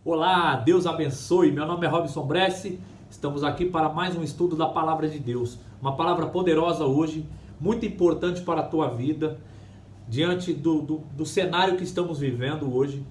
Olá, Deus abençoe. Meu nome é Robson Bressi. Estamos aqui para mais um estudo da Palavra de Deus. Uma palavra poderosa hoje, muito importante para a tua vida, diante do cenário que estamos vivendo hoje.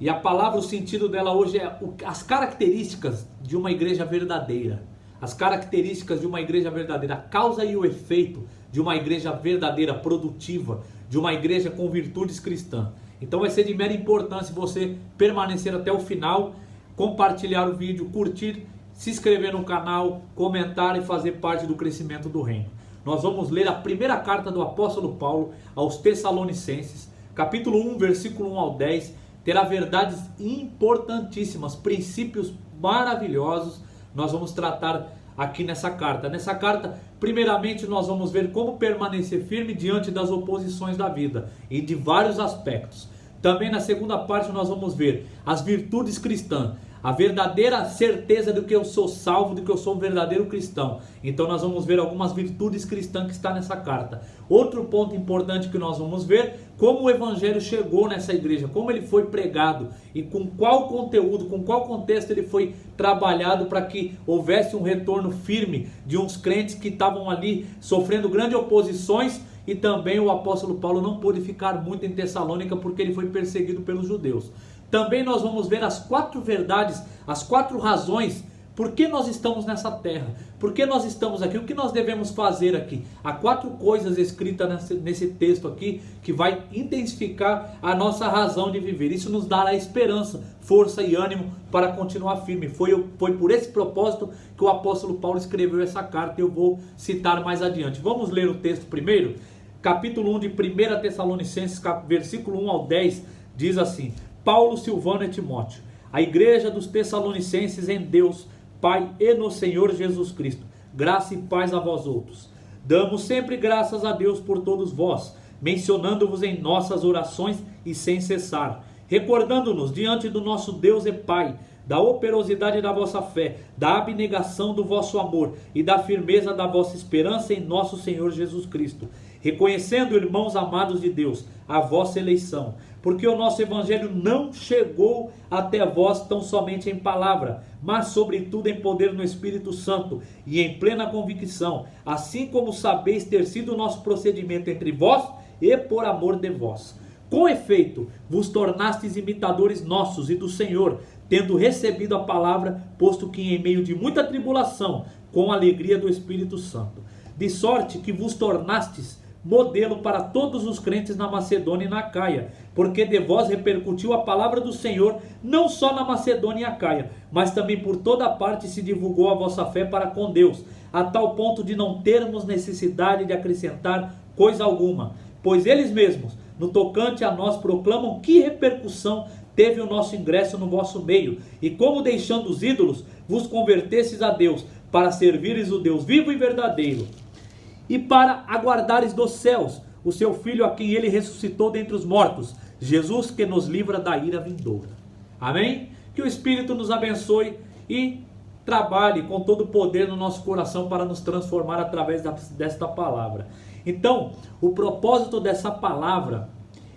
E a palavra, o sentido dela hoje é as características de uma igreja verdadeira. As características de uma igreja verdadeira, a causa e o efeito de uma igreja verdadeira, produtiva, de uma igreja com virtudes cristãs. Então vai ser de mera importância você permanecer até o final, compartilhar o vídeo, curtir, se inscrever no canal, comentar e fazer parte do crescimento do reino. Nós vamos ler a primeira carta do apóstolo Paulo aos Tessalonicenses, capítulo 1, versículo 1 ao 10, terá verdades importantíssimas, princípios maravilhosos, nós vamos tratar aqui nessa carta. Nessa carta, primeiramente, nós vamos ver como permanecer firme diante das oposições da vida e de vários aspectos. Também na segunda parte nós vamos ver as virtudes cristãs, a verdadeira certeza de que eu sou salvo, de que eu sou um verdadeiro cristão. Então nós vamos ver algumas virtudes cristãs que está nessa carta. Outro ponto importante que nós vamos ver, como o evangelho chegou nessa igreja, como ele foi pregado e com qual conteúdo, com qual contexto ele foi trabalhado para que houvesse um retorno firme de uns crentes que estavam ali sofrendo grandes oposições. E também o apóstolo Paulo não pôde ficar muito em Tessalônica porque ele foi perseguido pelos judeus. Também nós vamos ver as 4 verdades, as 4 razões por que nós estamos nessa terra, por que nós estamos aqui, o que nós devemos fazer aqui. Há 4 coisas escritas nesse texto aqui que vai intensificar a nossa razão de viver. Isso nos dará esperança, força e ânimo para continuar firme. Foi por esse propósito que o apóstolo Paulo escreveu essa carta e eu vou citar mais adiante. Vamos ler o texto primeiro? Capítulo 1 de 1 Tessalonicenses, versículo 1 ao 10, diz assim: Paulo, Silvano e Timóteo, a igreja dos Tessalonicenses em Deus, Pai e no Senhor Jesus Cristo, graça e paz a vós outros. Damos sempre graças a Deus por todos vós, mencionando-vos em nossas orações e sem cessar, recordando-nos diante do nosso Deus e Pai, da operosidade da vossa fé, da abnegação do vosso amor e da firmeza da vossa esperança em nosso Senhor Jesus Cristo, reconhecendo, irmãos amados de Deus, a vossa eleição, porque o nosso evangelho não chegou até vós tão somente em palavra, mas sobretudo em poder no Espírito Santo e em plena convicção, assim como sabeis ter sido o nosso procedimento entre vós e por amor de vós. Com efeito, vos tornastes imitadores nossos e do Senhor, tendo recebido a palavra, posto que em meio de muita tribulação, com a alegria do Espírito Santo, de sorte que vos tornastes modelo para todos os crentes na Macedônia e na Acaia, porque de vós repercutiu a palavra do Senhor, não só na Macedônia e Acaia, mas também por toda parte se divulgou a vossa fé para com Deus, a tal ponto de não termos necessidade de acrescentar coisa alguma, pois eles mesmos, no tocante a nós, proclamam que repercussão teve o nosso ingresso no vosso meio, e como deixando os ídolos, vos convertestes a Deus, para servires o Deus vivo e verdadeiro, e para aguardares dos céus o seu Filho, a quem ele ressuscitou dentre os mortos, Jesus, que nos livra da ira vindoura. Amém? Que o Espírito nos abençoe e trabalhe com todo o poder no nosso coração para nos transformar através desta palavra. Então, o propósito dessa palavra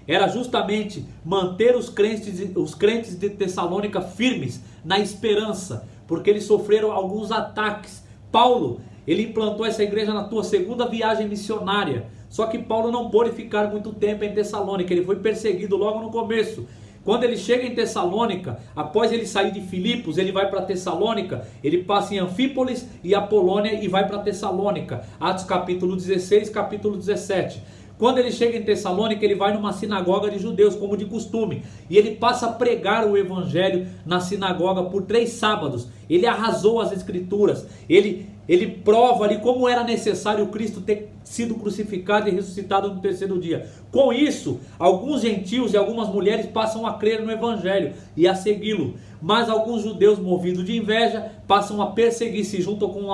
era justamente manter os crentes de Tessalônica firmes na esperança, porque eles sofreram alguns ataques. Paulo, ele implantou essa igreja na sua segunda viagem missionária. Só que Paulo não pôde ficar muito tempo em Tessalônica. Ele foi perseguido logo no começo. Quando ele chega em Tessalônica, após ele sair de Filipos, ele vai para Tessalônica. Ele passa em Anfípolis e Apolônia e vai para Tessalônica. Atos capítulo 16, capítulo 17. Quando ele chega em Tessalônica, ele vai numa sinagoga de judeus, como de costume. E ele passa a pregar o evangelho na sinagoga por 3 sábados. Ele arrasou as escrituras. Ele prova ali como era necessário Cristo ter sido crucificado e ressuscitado no 3º dia. Com isso, alguns gentios e algumas mulheres passam a crer no evangelho e a segui-lo. Mas alguns judeus, movidos de inveja, passam a perseguir, se juntam com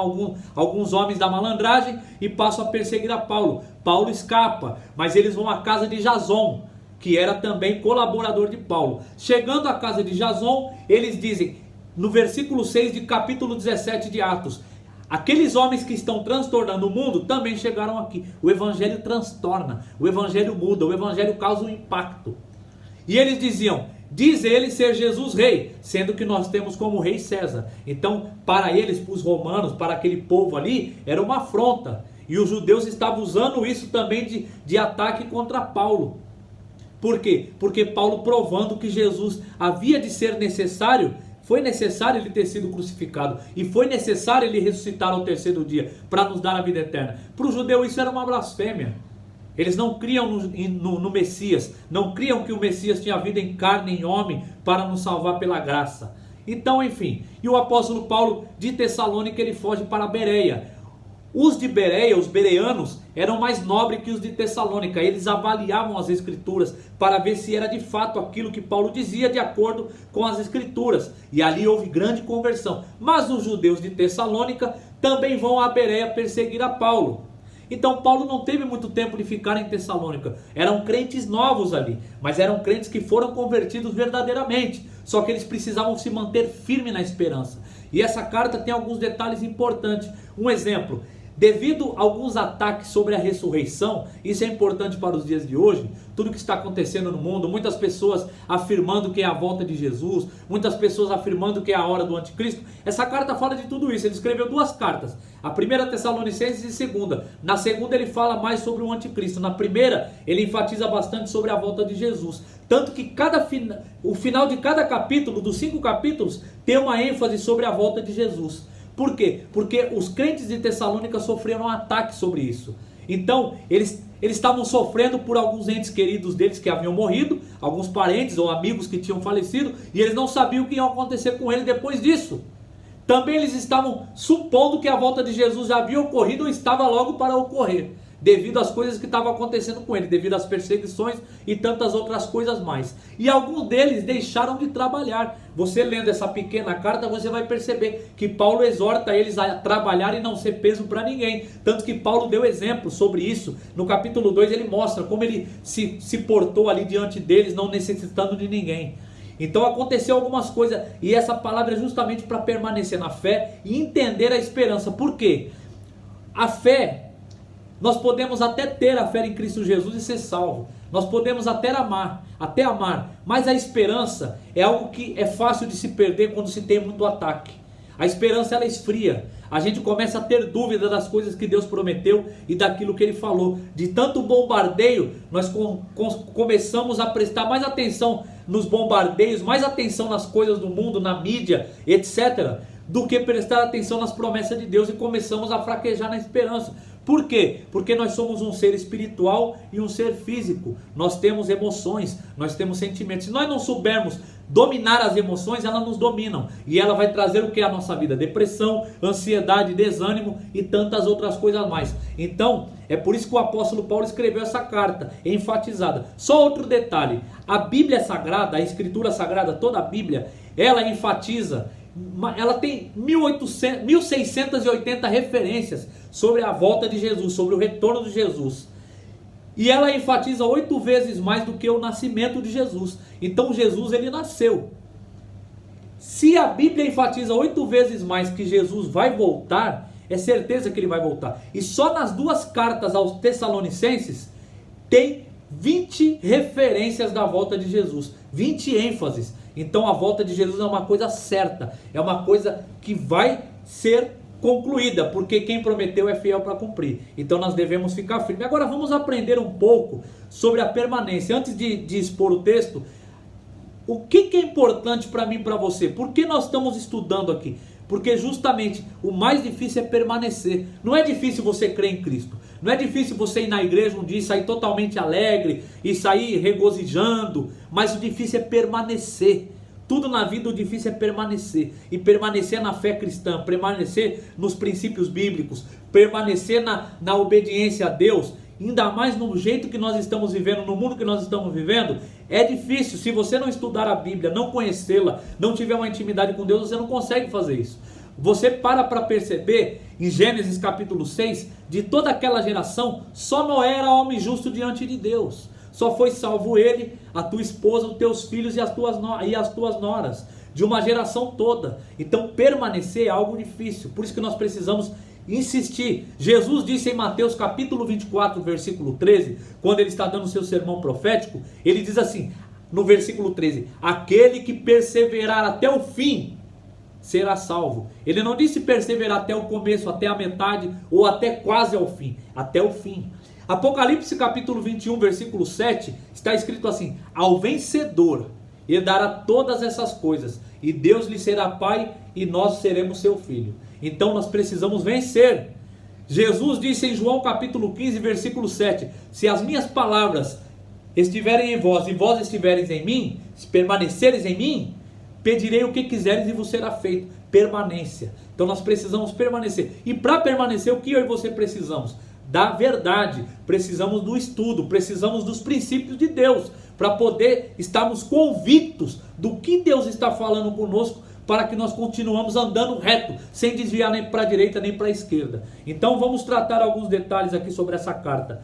alguns homens da malandragem e passam a perseguir a Paulo. Paulo escapa, mas eles vão à casa de Jason, que era também colaborador de Paulo. Chegando à casa de Jason, eles dizem, no versículo 6 de capítulo 17 de Atos: aqueles homens que estão transtornando o mundo também chegaram aqui. O evangelho transtorna, o evangelho muda, o evangelho causa um impacto. E eles diziam: diz ele ser Jesus rei, sendo que nós temos como rei César. Então, para eles, para os romanos, para aquele povo ali, era uma afronta. E os judeus estavam usando isso também de ataque contra Paulo. Por quê? Porque Paulo, provando que Jesus havia de ser necessário, foi necessário ele ter sido crucificado, e foi necessário ele ressuscitar ao terceiro dia, para nos dar a vida eterna. Para o judeu isso era uma blasfêmia. Eles não criam no Messias, não criam que o Messias tinha vida em carne, em homem, para nos salvar pela graça. Então, enfim, e o apóstolo Paulo de Tessalônica, ele foge para Bereia. Os de Bereia, os bereanos, eram mais nobres que os de Tessalônica. Eles avaliavam as escrituras para ver se era de fato aquilo que Paulo dizia de acordo com as escrituras. E ali houve grande conversão. Mas os judeus de Tessalônica também vão a Bereia perseguir a Paulo. Então Paulo não teve muito tempo de ficar em Tessalônica. Eram crentes novos ali, mas eram crentes que foram convertidos verdadeiramente. Só que eles precisavam se manter firmes na esperança. E essa carta tem alguns detalhes importantes. Um exemplo: devido a alguns ataques sobre a ressurreição, isso é importante para os dias de hoje, tudo que está acontecendo no mundo, muitas pessoas afirmando que é a volta de Jesus, muitas pessoas afirmando que é a hora do anticristo. Essa carta fala de tudo isso. Ele escreveu duas cartas, a primeira Tessalonicenses e a segunda. Na segunda ele fala mais sobre o anticristo, na primeira ele enfatiza bastante sobre a volta de Jesus. Tanto que o final de cada capítulo, dos 5 capítulos, tem uma ênfase sobre a volta de Jesus. Por quê? Porque os crentes de Tessalônica sofreram um ataque sobre isso. Então, eles estavam sofrendo por alguns entes queridos deles que haviam morrido, alguns parentes ou amigos que tinham falecido, e eles não sabiam o que ia acontecer com eles depois disso. Também eles estavam supondo que a volta de Jesus já havia ocorrido ou estava logo para ocorrer, devido às coisas que estavam acontecendo com ele, devido às perseguições e tantas outras coisas mais. E alguns deles deixaram de trabalhar. Você lendo essa pequena carta, você vai perceber que Paulo exorta eles a trabalhar e não ser peso para ninguém. Tanto que Paulo deu exemplo sobre isso. No capítulo 2 ele mostra como ele se portou ali diante deles, não necessitando de ninguém. Então aconteceu algumas coisas, e essa palavra é justamente para permanecer na fé e entender a esperança. Por quê? A fé, nós podemos até ter a fé em Cristo Jesus e ser salvo. Nós podemos até amar, mas a esperança é algo que é fácil de se perder quando se tem muito ataque. A esperança, ela esfria. A gente começa a ter dúvida das coisas que Deus prometeu e daquilo que Ele falou. De tanto bombardeio, nós começamos a prestar mais atenção nos bombardeios, mais atenção nas coisas do mundo, na mídia, etc., do que prestar atenção nas promessas de Deus, e começamos a fraquejar na esperança. Por quê? Porque nós somos um ser espiritual e um ser físico. Nós temos emoções, nós temos sentimentos. Se nós não soubermos dominar as emoções, elas nos dominam. E ela vai trazer o que é a nossa vida? Depressão, ansiedade, desânimo e tantas outras coisas mais. Então, é por isso que o apóstolo Paulo escreveu essa carta, enfatizada. Só outro detalhe: a Bíblia Sagrada, a Escritura Sagrada, toda a Bíblia, ela enfatiza, ela tem 1680 referências sobre a volta de Jesus, sobre o retorno de Jesus. E ela enfatiza 8 vezes mais do que o nascimento de Jesus. Então Jesus, ele nasceu. Se a Bíblia enfatiza 8 vezes mais que Jesus vai voltar, é certeza que ele vai voltar. E só nas duas cartas aos Tessalonicenses tem 20 referências da volta de Jesus, 20 ênfases. Então a volta de Jesus é uma coisa certa, é uma coisa que vai ser concluída, porque quem prometeu é fiel para cumprir. Então nós devemos ficar firmes. Agora vamos aprender um pouco sobre a permanência. Antes de expor o texto, o que é importante para mim e para você? Por que nós estamos estudando aqui? Porque justamente o mais difícil é permanecer. Não é difícil você crer em Cristo. Não é difícil você ir na igreja um dia e sair totalmente alegre e sair regozijando. Mas o difícil é permanecer. Tudo na vida o difícil é permanecer. E permanecer na fé cristã, permanecer nos princípios bíblicos, permanecer na obediência a Deus. Ainda mais no jeito que nós estamos vivendo, no mundo que nós estamos vivendo, é difícil. Se você não estudar a Bíblia, não conhecê-la, não tiver uma intimidade com Deus, você não consegue fazer isso. Você para perceber, em Gênesis capítulo 6, de toda aquela geração, só Noé era homem justo diante de Deus. Só foi salvo ele, a tua esposa, os teus filhos e as tuas noras, de uma geração toda. Então permanecer é algo difícil, por isso que nós precisamos insistir. Jesus disse em Mateus capítulo 24, versículo 13, quando ele está dando o seu sermão profético, ele diz assim: no versículo 13: aquele que perseverar até o fim será salvo. Ele não disse perseverar até o começo, até a metade ou até quase ao fim, até o fim. Apocalipse capítulo 21, versículo 7, está escrito assim: ao vencedor ele dará todas essas coisas, e Deus lhe será pai, e nós seremos seu filho. Então nós precisamos vencer. Jesus disse em João capítulo 15, versículo 7: se as minhas palavras estiverem em vós, e vós estivereis em mim, se permaneceres em mim, pedirei o que quiseres e vos será feito. Permanência. Então nós precisamos permanecer. E para permanecer, o que eu e você precisamos? Da verdade. Precisamos do estudo, precisamos dos princípios de Deus, para poder estarmos convictos do que Deus está falando conosco, para que nós continuamos andando reto, sem desviar nem para a direita nem para a esquerda. Então vamos tratar alguns detalhes aqui sobre essa carta.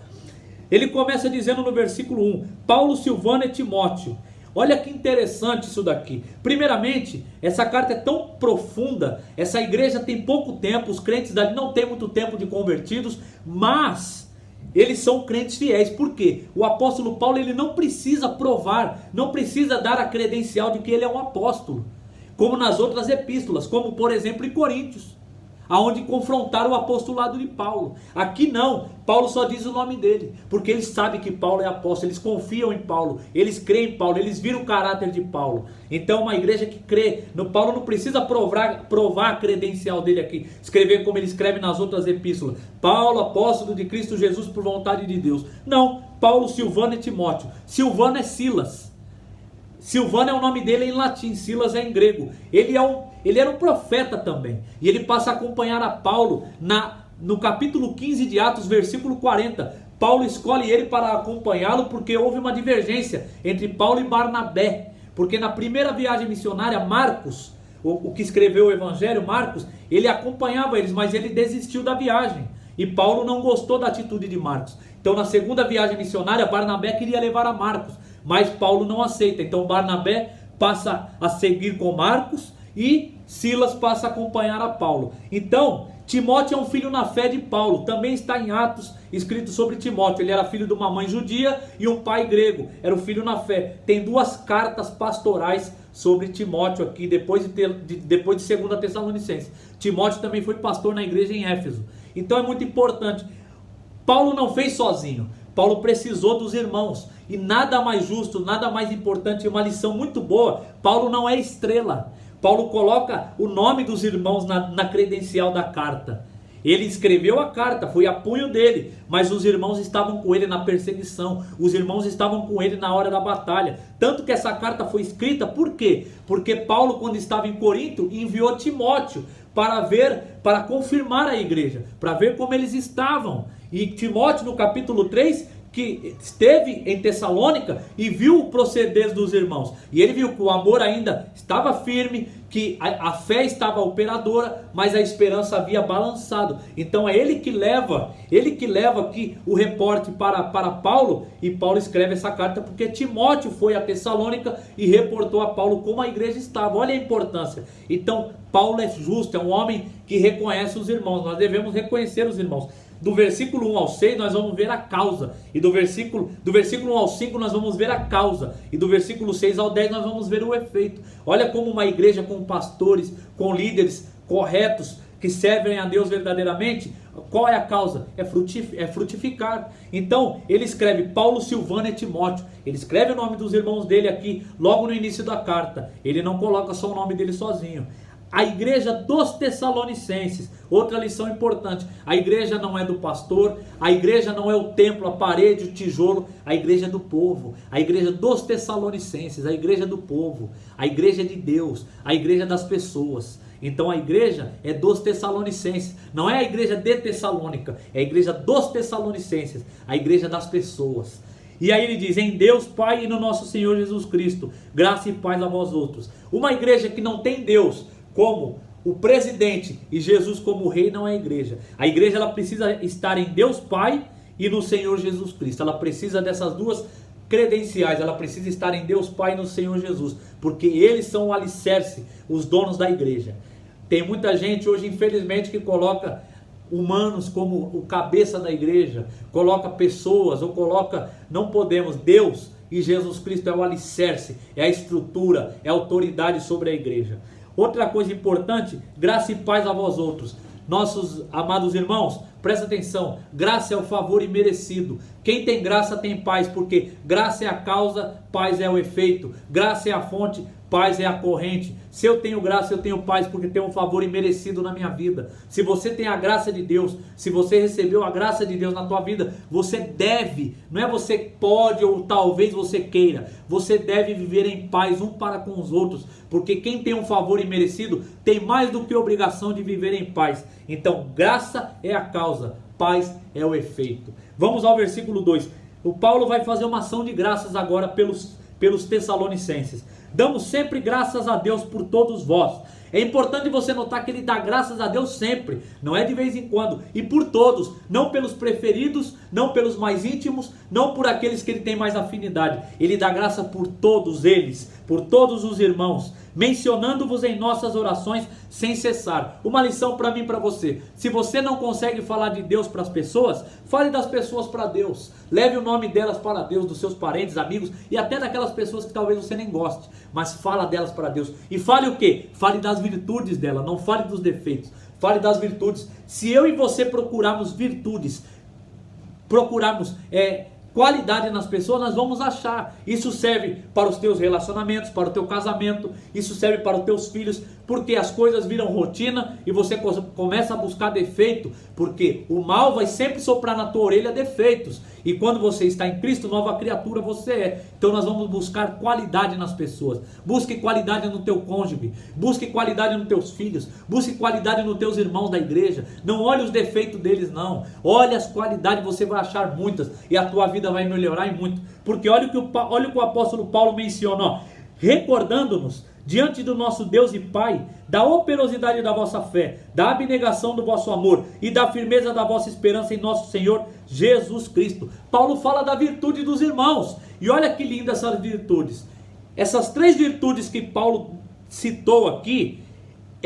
Ele começa dizendo no versículo 1: Paulo, Silvano e Timóteo. Olha que interessante isso daqui. Primeiramente, essa carta é tão profunda, essa igreja tem pouco tempo, os crentes dali não têm muito tempo de convertidos, mas eles são crentes fiéis. Por quê? O apóstolo Paulo, ele não precisa provar, não precisa dar a credencial de que ele é um apóstolo, como nas outras epístolas, como por exemplo em Coríntios, aonde confrontaram o apostolado de Paulo. Aqui não, Paulo só diz o nome dele, porque eles sabem que Paulo é apóstolo, eles confiam em Paulo, eles creem em Paulo, eles viram o caráter de Paulo. Então uma igreja que crê no Paulo não precisa provar a credencial dele aqui, escrever como ele escreve nas outras epístolas: Paulo, apóstolo de Cristo Jesus por vontade de Deus. Não, Paulo, Silvano e Timóteo. Silvano é Silas. Silvano é o nome dele em latim, Silas é em grego. Ele era um profeta também. E ele passa a acompanhar a Paulo no capítulo 15 de Atos, versículo 40. Paulo escolhe ele para acompanhá-lo porque houve uma divergência entre Paulo e Barnabé. Porque na primeira viagem missionária, Marcos, o que escreveu o evangelho, Marcos, ele acompanhava eles, mas ele desistiu da viagem. E Paulo não gostou da atitude de Marcos. Então na segunda viagem missionária, Barnabé queria levar a Marcos, mas Paulo não aceita. Então Barnabé passa a seguir com Marcos e Silas passa a acompanhar a Paulo. Então Timóteo é um filho na fé de Paulo. Também está em Atos escrito sobre Timóteo. Ele era filho de uma mãe judia e um pai grego. Era o filho na fé. Tem duas cartas pastorais sobre Timóteo aqui, depois de 2 Tessalonicenses. Timóteo também foi pastor na igreja em Éfeso. Então é muito importante. Paulo não fez sozinho. Paulo precisou dos irmãos. E nada mais justo, nada mais importante, uma lição muito boa: Paulo não é estrela. Paulo coloca o nome dos irmãos na credencial da carta. Ele escreveu a carta, foi a punho dele, mas os irmãos estavam com ele na perseguição, os irmãos estavam com ele na hora da batalha. Tanto que essa carta foi escrita, por quê? Porque Paulo, quando estava em Corinto, enviou Timóteo para confirmar a igreja, para ver como eles estavam. E Timóteo, no capítulo 3, que esteve em Tessalônica e viu o proceder dos irmãos, e ele viu que o amor ainda estava firme, que a fé estava operadora, mas a esperança havia balançado. Então é ele que leva aqui o reporte para Paulo, e Paulo escreve essa carta porque Timóteo foi a Tessalônica e reportou a Paulo como a igreja estava. Olha a importância. Então Paulo é justo, é um homem que reconhece os irmãos. Nós devemos reconhecer os irmãos. Do versículo 1 ao 6 nós vamos ver a causa, e do versículo 1 ao 5 nós vamos ver a causa, e do versículo 6 ao 10 nós vamos ver o efeito. Olha como uma igreja com pastores, com líderes corretos, que servem a Deus verdadeiramente, qual é a causa? É frutificar. Então ele escreve Paulo, Silvano e Timóteo. Ele escreve o nome dos irmãos dele aqui logo no início da carta. Ele não coloca só o nome dele sozinho. A igreja dos Tessalonicenses, outra lição importante: a igreja não é do pastor, a igreja não é o templo, a parede, o tijolo, a igreja é do povo. A igreja dos Tessalonicenses, a igreja do povo, a igreja de Deus, a igreja das pessoas. Então a igreja é dos Tessalonicenses, não é a igreja de Tessalônica, é a igreja dos Tessalonicenses, a igreja das pessoas. E aí ele diz: em Deus Pai e no nosso Senhor Jesus Cristo, graça e paz a vós outros. Uma igreja que não tem Deus como o presidente e Jesus como rei não é a igreja. A igreja, ela precisa estar em Deus Pai e no Senhor Jesus Cristo. Ela precisa dessas duas credenciais. Ela precisa estar em Deus Pai e no Senhor Jesus, porque eles são o alicerce, os donos da igreja. Tem muita gente hoje, infelizmente, que coloca humanos como o cabeça da igreja, coloca pessoas, ou coloca, não podemos, Deus e Jesus Cristo é o alicerce, é a estrutura, é a autoridade sobre a igreja. Outra coisa importante, graça e paz a vós outros. Nossos amados irmãos, presta atenção, graça é o favor imerecido. Quem tem graça tem paz, porque graça é a causa, paz é o efeito. Graça é a fonte, paz é a corrente. Se eu tenho graça, eu tenho paz, porque tenho um favor imerecido na minha vida. Se você tem a graça de Deus, se você recebeu a graça de Deus na tua vida, você deve, não é você pode ou talvez você queira, você deve viver em paz um para com os outros, porque quem tem um favor imerecido tem mais do que obrigação de viver em paz. Então, graça é a causa, paz é o efeito. Vamos ao versículo 2. O Paulo vai fazer uma ação de graças agora pelos Tessalonicenses. Damos sempre graças a Deus por todos vós. É importante você notar que ele dá graças a Deus sempre, não é de vez em quando, e por todos, não pelos preferidos, não pelos mais íntimos, não por aqueles que ele tem mais afinidade. Ele dá graça por todos eles, por todos os irmãos, mencionando-vos em nossas orações sem cessar. Uma lição para mim e para você: se você não consegue falar de Deus para as pessoas, fale das pessoas para Deus. Leve o nome delas para Deus, dos seus parentes, amigos e até daquelas pessoas que talvez você nem goste, mas fala delas para Deus. E fale o quê? Fale das virtudes dela, não fale dos defeitos, fale das virtudes. Se eu e você procurarmos virtudes, procurarmos qualidade nas pessoas, nós vamos achar. Isso serve para os teus relacionamentos, para o teu casamento, isso serve para os teus filhos, porque as coisas viram rotina e você começa a buscar defeito, porque o mal vai sempre soprar na tua orelha defeitos, e quando você está em Cristo, nova criatura você é. Então nós vamos buscar qualidade nas pessoas. Busque qualidade no teu cônjuge, busque qualidade nos teus filhos, busque qualidade nos teus irmãos da igreja. Não olhe os defeitos deles, não, olhe as qualidades, você vai achar muitas, e a tua vida vai melhorar e muito, porque olha o que o apóstolo Paulo menciona, ó, recordando-nos diante do nosso Deus e Pai da operosidade da vossa fé, da abnegação do vosso amor e da firmeza da vossa esperança em nosso Senhor Jesus Cristo. Paulo fala da virtude dos irmãos, e olha que lindas essas virtudes. Essas três virtudes que Paulo citou aqui,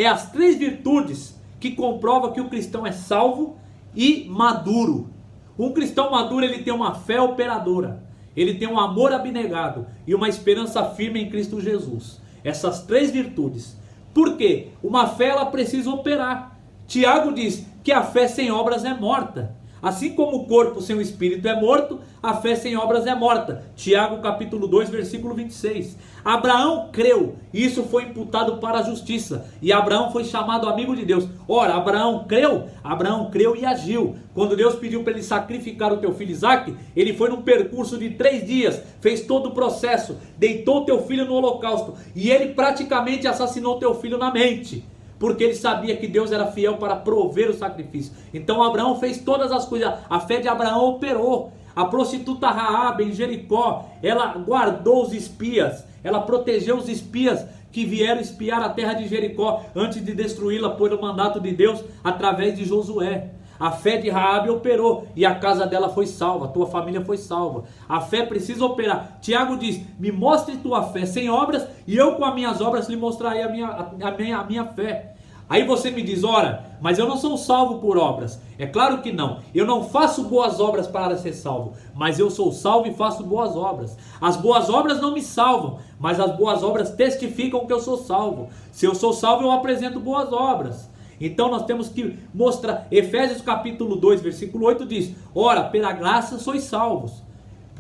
as três virtudes que comprovam que o cristão é salvo e maduro. Um cristão maduro, ele tem uma fé operadora, ele tem um amor abnegado e uma esperança firme em Cristo Jesus. Essas três virtudes. Por quê? Uma fé, ela precisa operar. Tiago diz que a fé sem obras é morta. Assim como o corpo sem o espírito é morto, a fé sem obras é morta. Tiago capítulo 2, versículo 26. Abraão creu, e isso foi imputado para a justiça, e Abraão foi chamado amigo de Deus. Ora, Abraão creu e agiu. Quando Deus pediu para ele sacrificar o teu filho Isaque, ele foi num percurso de 3 dias, fez todo o processo, deitou o teu filho no holocausto, e ele praticamente assassinou o teu filho na mente, porque ele sabia que Deus era fiel para prover o sacrifício. Então Abraão fez todas as coisas, a fé de Abraão operou. A prostituta Raabe em Jericó, ela guardou os espias, ela protegeu os espias que vieram espiar a terra de Jericó antes de destruí-la por o mandato de Deus através de Josué. A fé de Raabe operou e a casa dela foi salva, a tua família foi salva. A fé precisa operar. Tiago diz: me mostre tua fé sem obras, e eu com as minhas obras lhe mostrarei a minha fé. Aí você me diz: ora, mas eu não sou salvo por obras. É claro que não. Eu não faço boas obras para ser salvo, mas eu sou salvo e faço boas obras. As boas obras não me salvam, mas as boas obras testificam que eu sou salvo. Se eu sou salvo, eu apresento boas obras. Então nós temos que mostrar. Efésios capítulo 2, versículo 8 diz: ora, pela graça sois salvos,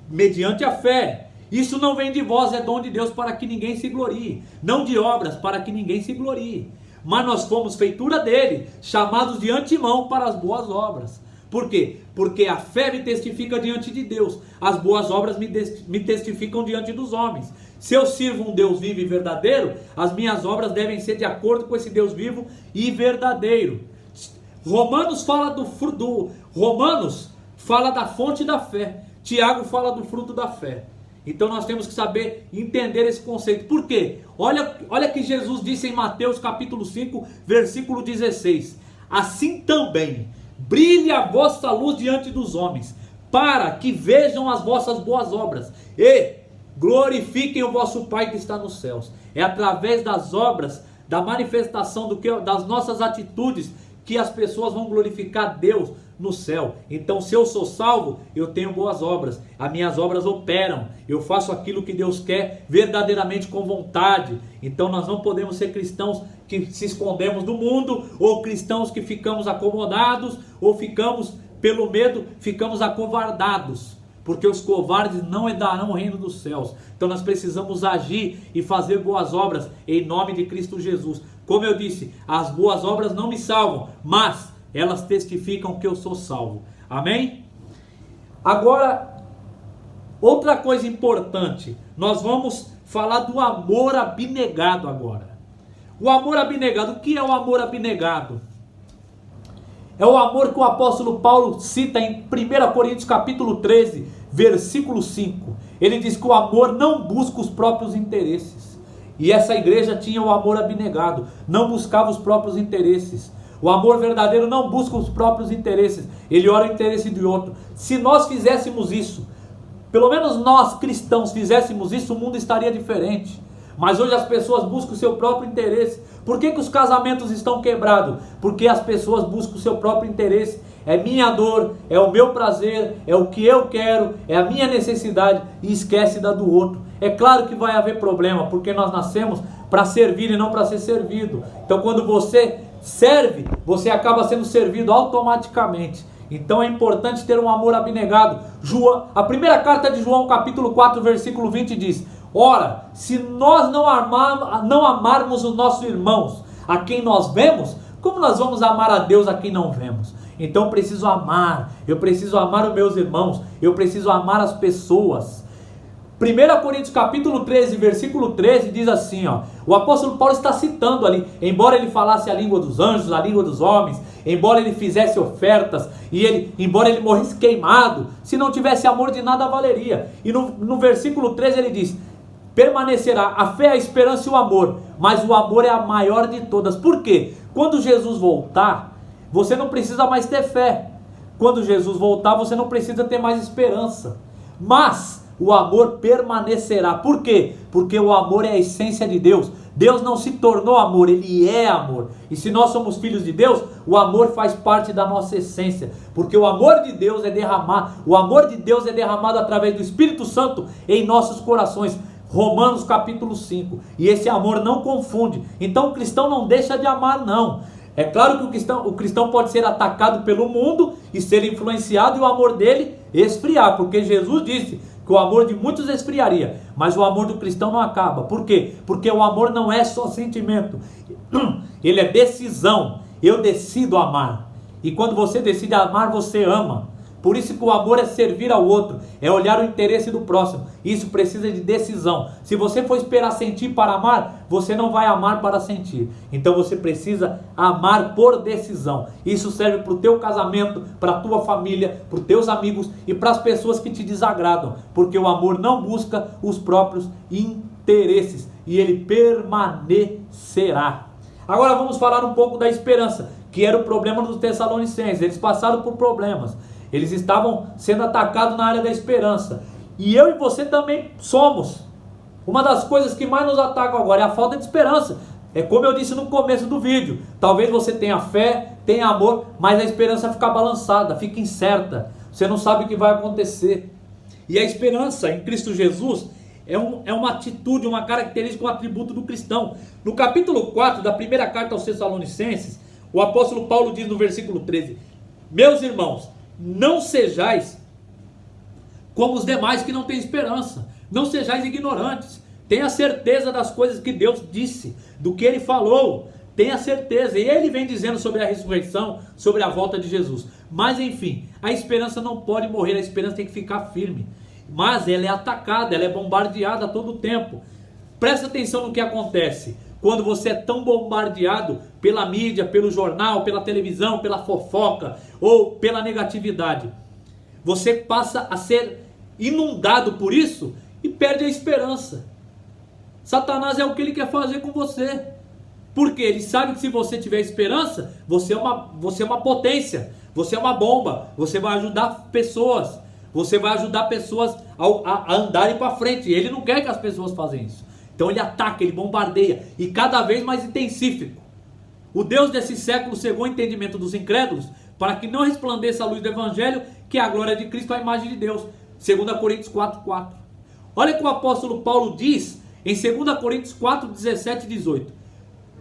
mediante a fé. Isso não vem de vós, é dom de Deus, para que ninguém se glorie. Não de obras, para que ninguém se glorie. Mas nós fomos feitura dele, chamados de antemão para as boas obras. Por quê? Porque a fé me testifica diante de Deus, as boas obras me testificam diante dos homens. Se eu sirvo um Deus vivo e verdadeiro, as minhas obras devem ser de acordo com esse Deus vivo e verdadeiro. Romanos fala Romanos fala da fonte da fé. Tiago fala do fruto da fé. Então nós temos que saber entender esse conceito. Por quê? Olha que Jesus disse em Mateus capítulo 5, versículo 16. Assim também brilhe a vossa luz diante dos homens, para que vejam as vossas boas obras e glorifiquem o vosso Pai que está nos céus. É através das obras, da manifestação das nossas atitudes, que as pessoas vão glorificar Deus, no céu. Então, se eu sou salvo, eu tenho boas obras. As minhas obras operam. Eu faço aquilo que Deus quer verdadeiramente com vontade. Então, nós não podemos ser cristãos que se escondemos do mundo, ou cristãos que ficamos acomodados, ou ficamos, pelo medo, ficamos acovardados. Porque os covardes não herdarão o reino dos céus. Então nós precisamos agir e fazer boas obras em nome de Cristo Jesus. Como eu disse, as boas obras não me salvam, mas elas testificam que eu sou salvo. Amém? Agora, outra coisa importante, nós vamos falar do amor abnegado agora. O amor abnegado, o que é o amor abnegado? É o amor que o apóstolo Paulo cita em 1 Coríntios capítulo 13, versículo 5. Ele diz que o amor não busca os próprios interesses. E essa igreja tinha o amor abnegado, não buscava os próprios interesses. O amor verdadeiro não busca os próprios interesses, ele olha o interesse do outro. Se nós fizéssemos isso, pelo menos nós cristãos fizéssemos isso, o mundo estaria diferente. Mas hoje as pessoas buscam o seu próprio interesse. Por que os casamentos estão quebrados? Porque as pessoas buscam o seu próprio interesse. É minha dor, é o meu prazer, é o que eu quero, é a minha necessidade e esquece da do outro. É claro que vai haver problema, porque nós nascemos para servir e não para ser servido. Então quando você serve, você acaba sendo servido automaticamente. Então é importante ter um amor abnegado. A primeira carta de João, capítulo 4, versículo 20 diz: ora, se nós não amarmos os nossos irmãos a quem nós vemos, como nós vamos amar a Deus a quem não vemos? Então eu preciso amar os meus irmãos, eu preciso amar as pessoas. 1 Coríntios capítulo 13, versículo 13 diz assim, o apóstolo Paulo está citando ali, embora ele falasse a língua dos anjos, a língua dos homens, embora ele fizesse ofertas, embora ele morresse queimado, se não tivesse amor de nada valeria. E no versículo 13 ele diz: permanecerá a fé, a esperança e o amor, mas o amor é a maior de todas. Por quê? Quando Jesus voltar, você não precisa mais ter fé. Quando Jesus voltar, você não precisa ter mais esperança. Mas o amor permanecerá. Por quê? Porque o amor é a essência de Deus. Deus não se tornou amor, Ele é amor. E se nós somos filhos de Deus, o amor faz parte da nossa essência. Porque o amor de Deus é derramado através do Espírito Santo em nossos corações. Romanos capítulo 5. E esse amor não confunde. Então o cristão não deixa de amar, não. É claro que o cristão pode ser atacado pelo mundo e ser influenciado e o amor dele esfriar, porque Jesus disse que o amor de muitos esfriaria, mas o amor do cristão não acaba. Por quê? Porque o amor não é só sentimento, ele é decisão. Eu decido amar, e quando você decide amar, você ama. Por isso que o amor é servir ao outro, é olhar o interesse do próximo. Isso precisa de decisão. Se você for esperar sentir para amar, você não vai amar para sentir. Então você precisa amar por decisão. Isso serve para o teu casamento, para a tua família, para os teus amigos e para as pessoas que te desagradam. Porque o amor não busca os próprios interesses e ele permanecerá. Agora vamos falar um pouco da esperança, que era o problema dos Tessalonicenses. Eles passaram por problemas. Eles estavam sendo atacados na área da esperança. E eu e você também somos. Uma das coisas que mais nos atacam agora é a falta de esperança. É como eu disse no começo do vídeo. Talvez você tenha fé, tenha amor, mas a esperança fica balançada, fica incerta. Você não sabe o que vai acontecer. E a esperança em Cristo Jesus é uma atitude, uma característica, um atributo do cristão. No capítulo 4 da primeira carta aos Tessalonicenses, o apóstolo Paulo diz no versículo 13: meus irmãos, não sejais como os demais que não têm esperança. Não sejais ignorantes. Tenha certeza das coisas que Deus disse, do que Ele falou. Tenha certeza. E Ele vem dizendo sobre a ressurreição, sobre a volta de Jesus. Mas enfim, a esperança não pode morrer. A esperança tem que ficar firme. Mas ela é atacada, ela é bombardeada a todo tempo. Presta atenção no que acontece quando você é tão bombardeado pela mídia, pelo jornal, pela televisão, pela fofoca ou pela negatividade. Você passa a ser inundado por isso e perde a esperança. Satanás é o que ele quer fazer com você. Porque ele sabe que se você tiver esperança, você é uma potência, você é uma bomba, você vai ajudar pessoas, você vai ajudar pessoas a andarem para frente. E ele não quer que as pessoas façam isso. Então ele ataca, ele bombardeia, e cada vez mais intensífico. O Deus desse século cegou o entendimento dos incrédulos para que não resplandeça a luz do Evangelho, que é a glória de Cristo, a imagem de Deus. 2 Coríntios 4:4. Olha o que o apóstolo Paulo diz em 2 Coríntios 4:17 e 18.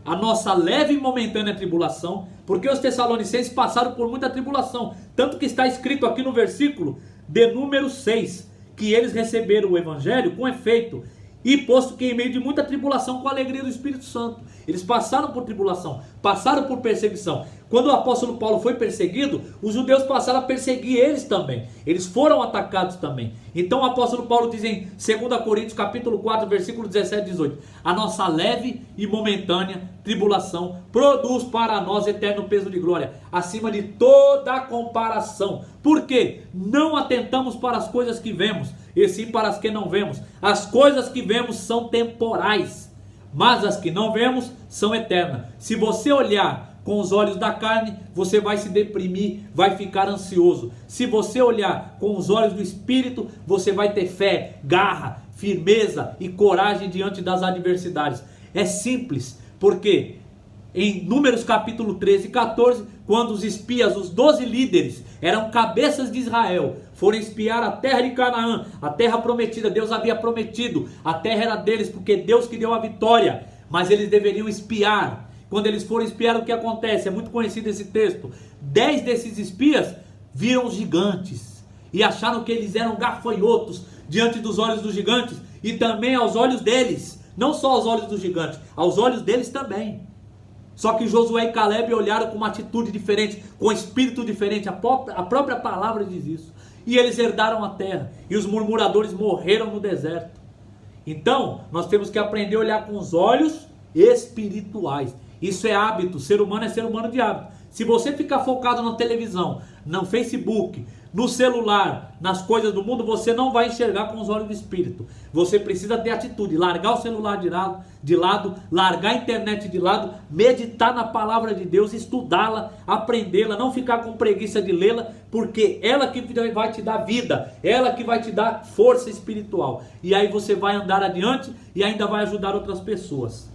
A nossa leve e momentânea tribulação, porque os tessalonicenses passaram por muita tribulação, tanto que está escrito aqui no versículo de número 6, que eles receberam o Evangelho com efeito, e posto que em meio de muita tribulação, com a alegria do Espírito Santo. Eles passaram por tribulação, passaram por perseguição. Quando o apóstolo Paulo foi perseguido, os judeus passaram a perseguir eles também. Eles foram atacados também. Então o apóstolo Paulo diz em 2 Coríntios capítulo 4, versículo 17 e 18. A nossa leve e momentânea tribulação produz para nós eterno peso de glória, acima de toda comparação. Por quê? Não atentamos para as coisas que vemos, e sim para as que não vemos. As coisas que vemos são temporais, mas as que não vemos são eternas. Se você olhar com os olhos da carne, você vai se deprimir, vai ficar ansioso. Se você olhar com os olhos do Espírito, você vai ter fé, garra, firmeza e coragem diante das adversidades. É simples, porque em Números capítulo 13 e 14, quando os espias, os 12 líderes, eram cabeças de Israel, foram espiar a terra de Canaã, a terra prometida. Deus havia prometido, a terra era deles, porque Deus que deu a vitória, mas eles deveriam espiar. Quando eles foram espiar, o que acontece? É muito conhecido esse texto. 10 desses espias viram os gigantes e acharam que eles eram gafanhotos diante dos olhos dos gigantes e também aos olhos deles. Não só aos olhos dos gigantes, aos olhos deles também. Só que Josué e Caleb olharam com uma atitude diferente, com um espírito diferente. A própria palavra diz isso. E eles herdaram a terra. E os murmuradores morreram no deserto. Então, nós temos que aprender a olhar com os olhos espirituais. Isso é hábito. Ser humano é ser humano de hábito. Se você ficar focado na televisão, no Facebook, no celular, nas coisas do mundo, você não vai enxergar com os olhos do Espírito. Você precisa ter atitude, largar o celular de lado, largar a internet de lado, meditar na palavra de Deus, estudá-la, aprendê-la, não ficar com preguiça de lê-la, porque ela que vai te dar vida, ela que vai te dar força espiritual. E aí você vai andar adiante e ainda vai ajudar outras pessoas.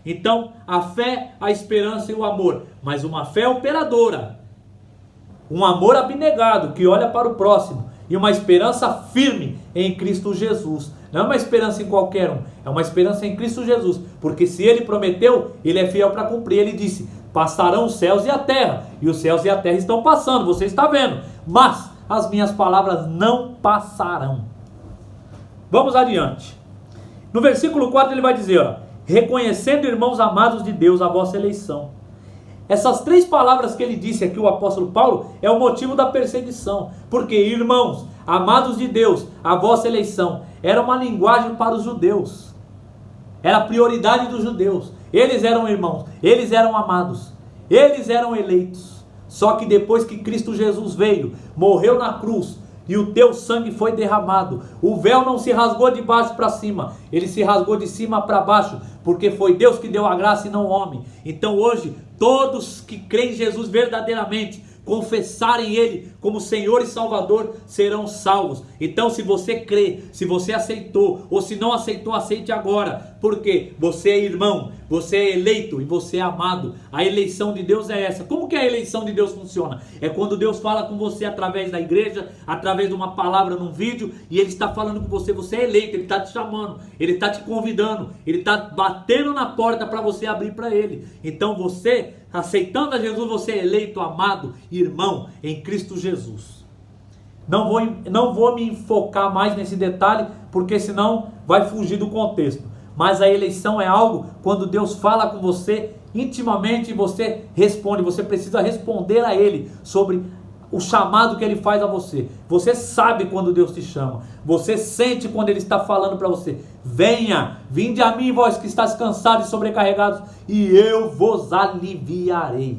Então, a fé, a esperança e o amor, mas uma fé operadora, um amor abnegado que olha para o próximo e uma esperança firme em Cristo Jesus. Não é uma esperança em qualquer um, é uma esperança em Cristo Jesus, porque se Ele prometeu, Ele é fiel para cumprir. Ele disse: passarão os céus e a terra, e os céus e a terra estão passando, você está vendo, mas as minhas palavras não passarão. Vamos adiante. No versículo 4 ele vai dizer, ó, reconhecendo, irmãos amados de Deus, a vossa eleição. Essas 3 palavras que ele disse aqui, o apóstolo Paulo, é o motivo da perseguição. Porque, irmãos, amados de Deus, a vossa eleição, era uma linguagem para os judeus. Era a prioridade dos judeus. Eles eram irmãos, eles eram amados, eles eram eleitos. Só que depois que Cristo Jesus veio, morreu na cruz, e o teu sangue foi derramado, o véu não se rasgou de baixo para cima, ele se rasgou de cima para baixo, porque foi Deus que deu a graça e não o homem. Então hoje, todos que creem em Jesus verdadeiramente, confessarem Ele como Senhor e Salvador, serão salvos. Então, se você crê, se você aceitou, ou se não aceitou, aceite agora, porque você é irmão, você é eleito e você é amado. A eleição de Deus é essa. Como que a eleição de Deus funciona? É quando Deus fala com você através da igreja, através de uma palavra num vídeo, e Ele está falando com você, você é eleito, Ele está te chamando, Ele está te convidando, Ele está batendo na porta para você abrir para Ele. Então você, aceitando a Jesus, você é eleito, amado, irmão em Cristo Jesus. Não vou me enfocar mais nesse detalhe, porque senão vai fugir do contexto. Mas a eleição é algo quando Deus fala com você intimamente e você responde. Você precisa responder a Ele sobre o chamado que Ele faz a você. Você sabe quando Deus te chama. Você sente quando Ele está falando para você. Venha, vinde a mim, vós que estáis cansados e sobrecarregados, e eu vos aliviarei.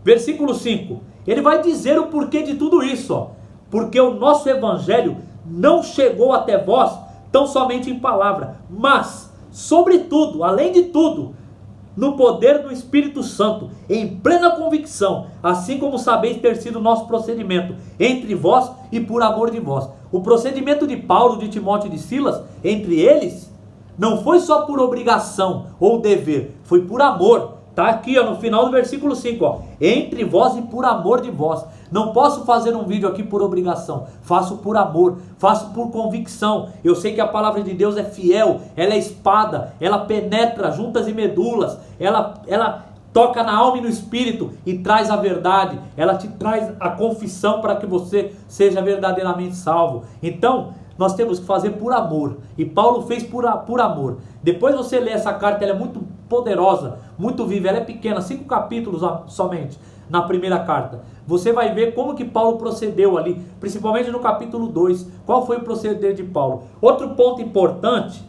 Versículo 5. Ele vai dizer o porquê de tudo isso, ó. Porque o nosso evangelho não chegou até vós tão somente em palavra, mas, sobretudo, além de tudo, no poder do Espírito Santo, em plena convicção, assim como sabeis ter sido o nosso procedimento entre vós e por amor de vós. O procedimento de Paulo, de Timóteo e de Silas, entre eles, não foi só por obrigação ou dever, foi por amor. Está aqui ó, no final do versículo 5, ó, entre vós e por amor de vós. Não posso fazer um vídeo aqui por obrigação, faço por amor, faço por convicção. Eu sei que a palavra de Deus é fiel, ela é espada, ela penetra juntas e medulas, ela toca na alma e no espírito e traz a verdade, ela te traz a confissão para que você seja verdadeiramente salvo. Então, nós temos que fazer por amor, e Paulo fez por amor. Depois você lê essa carta, ela é muito poderosa, muito viva, ela é pequena, 5 capítulos somente, na primeira carta. Você vai ver como que Paulo procedeu ali, principalmente no capítulo 2, qual foi o proceder de Paulo. Outro ponto importante,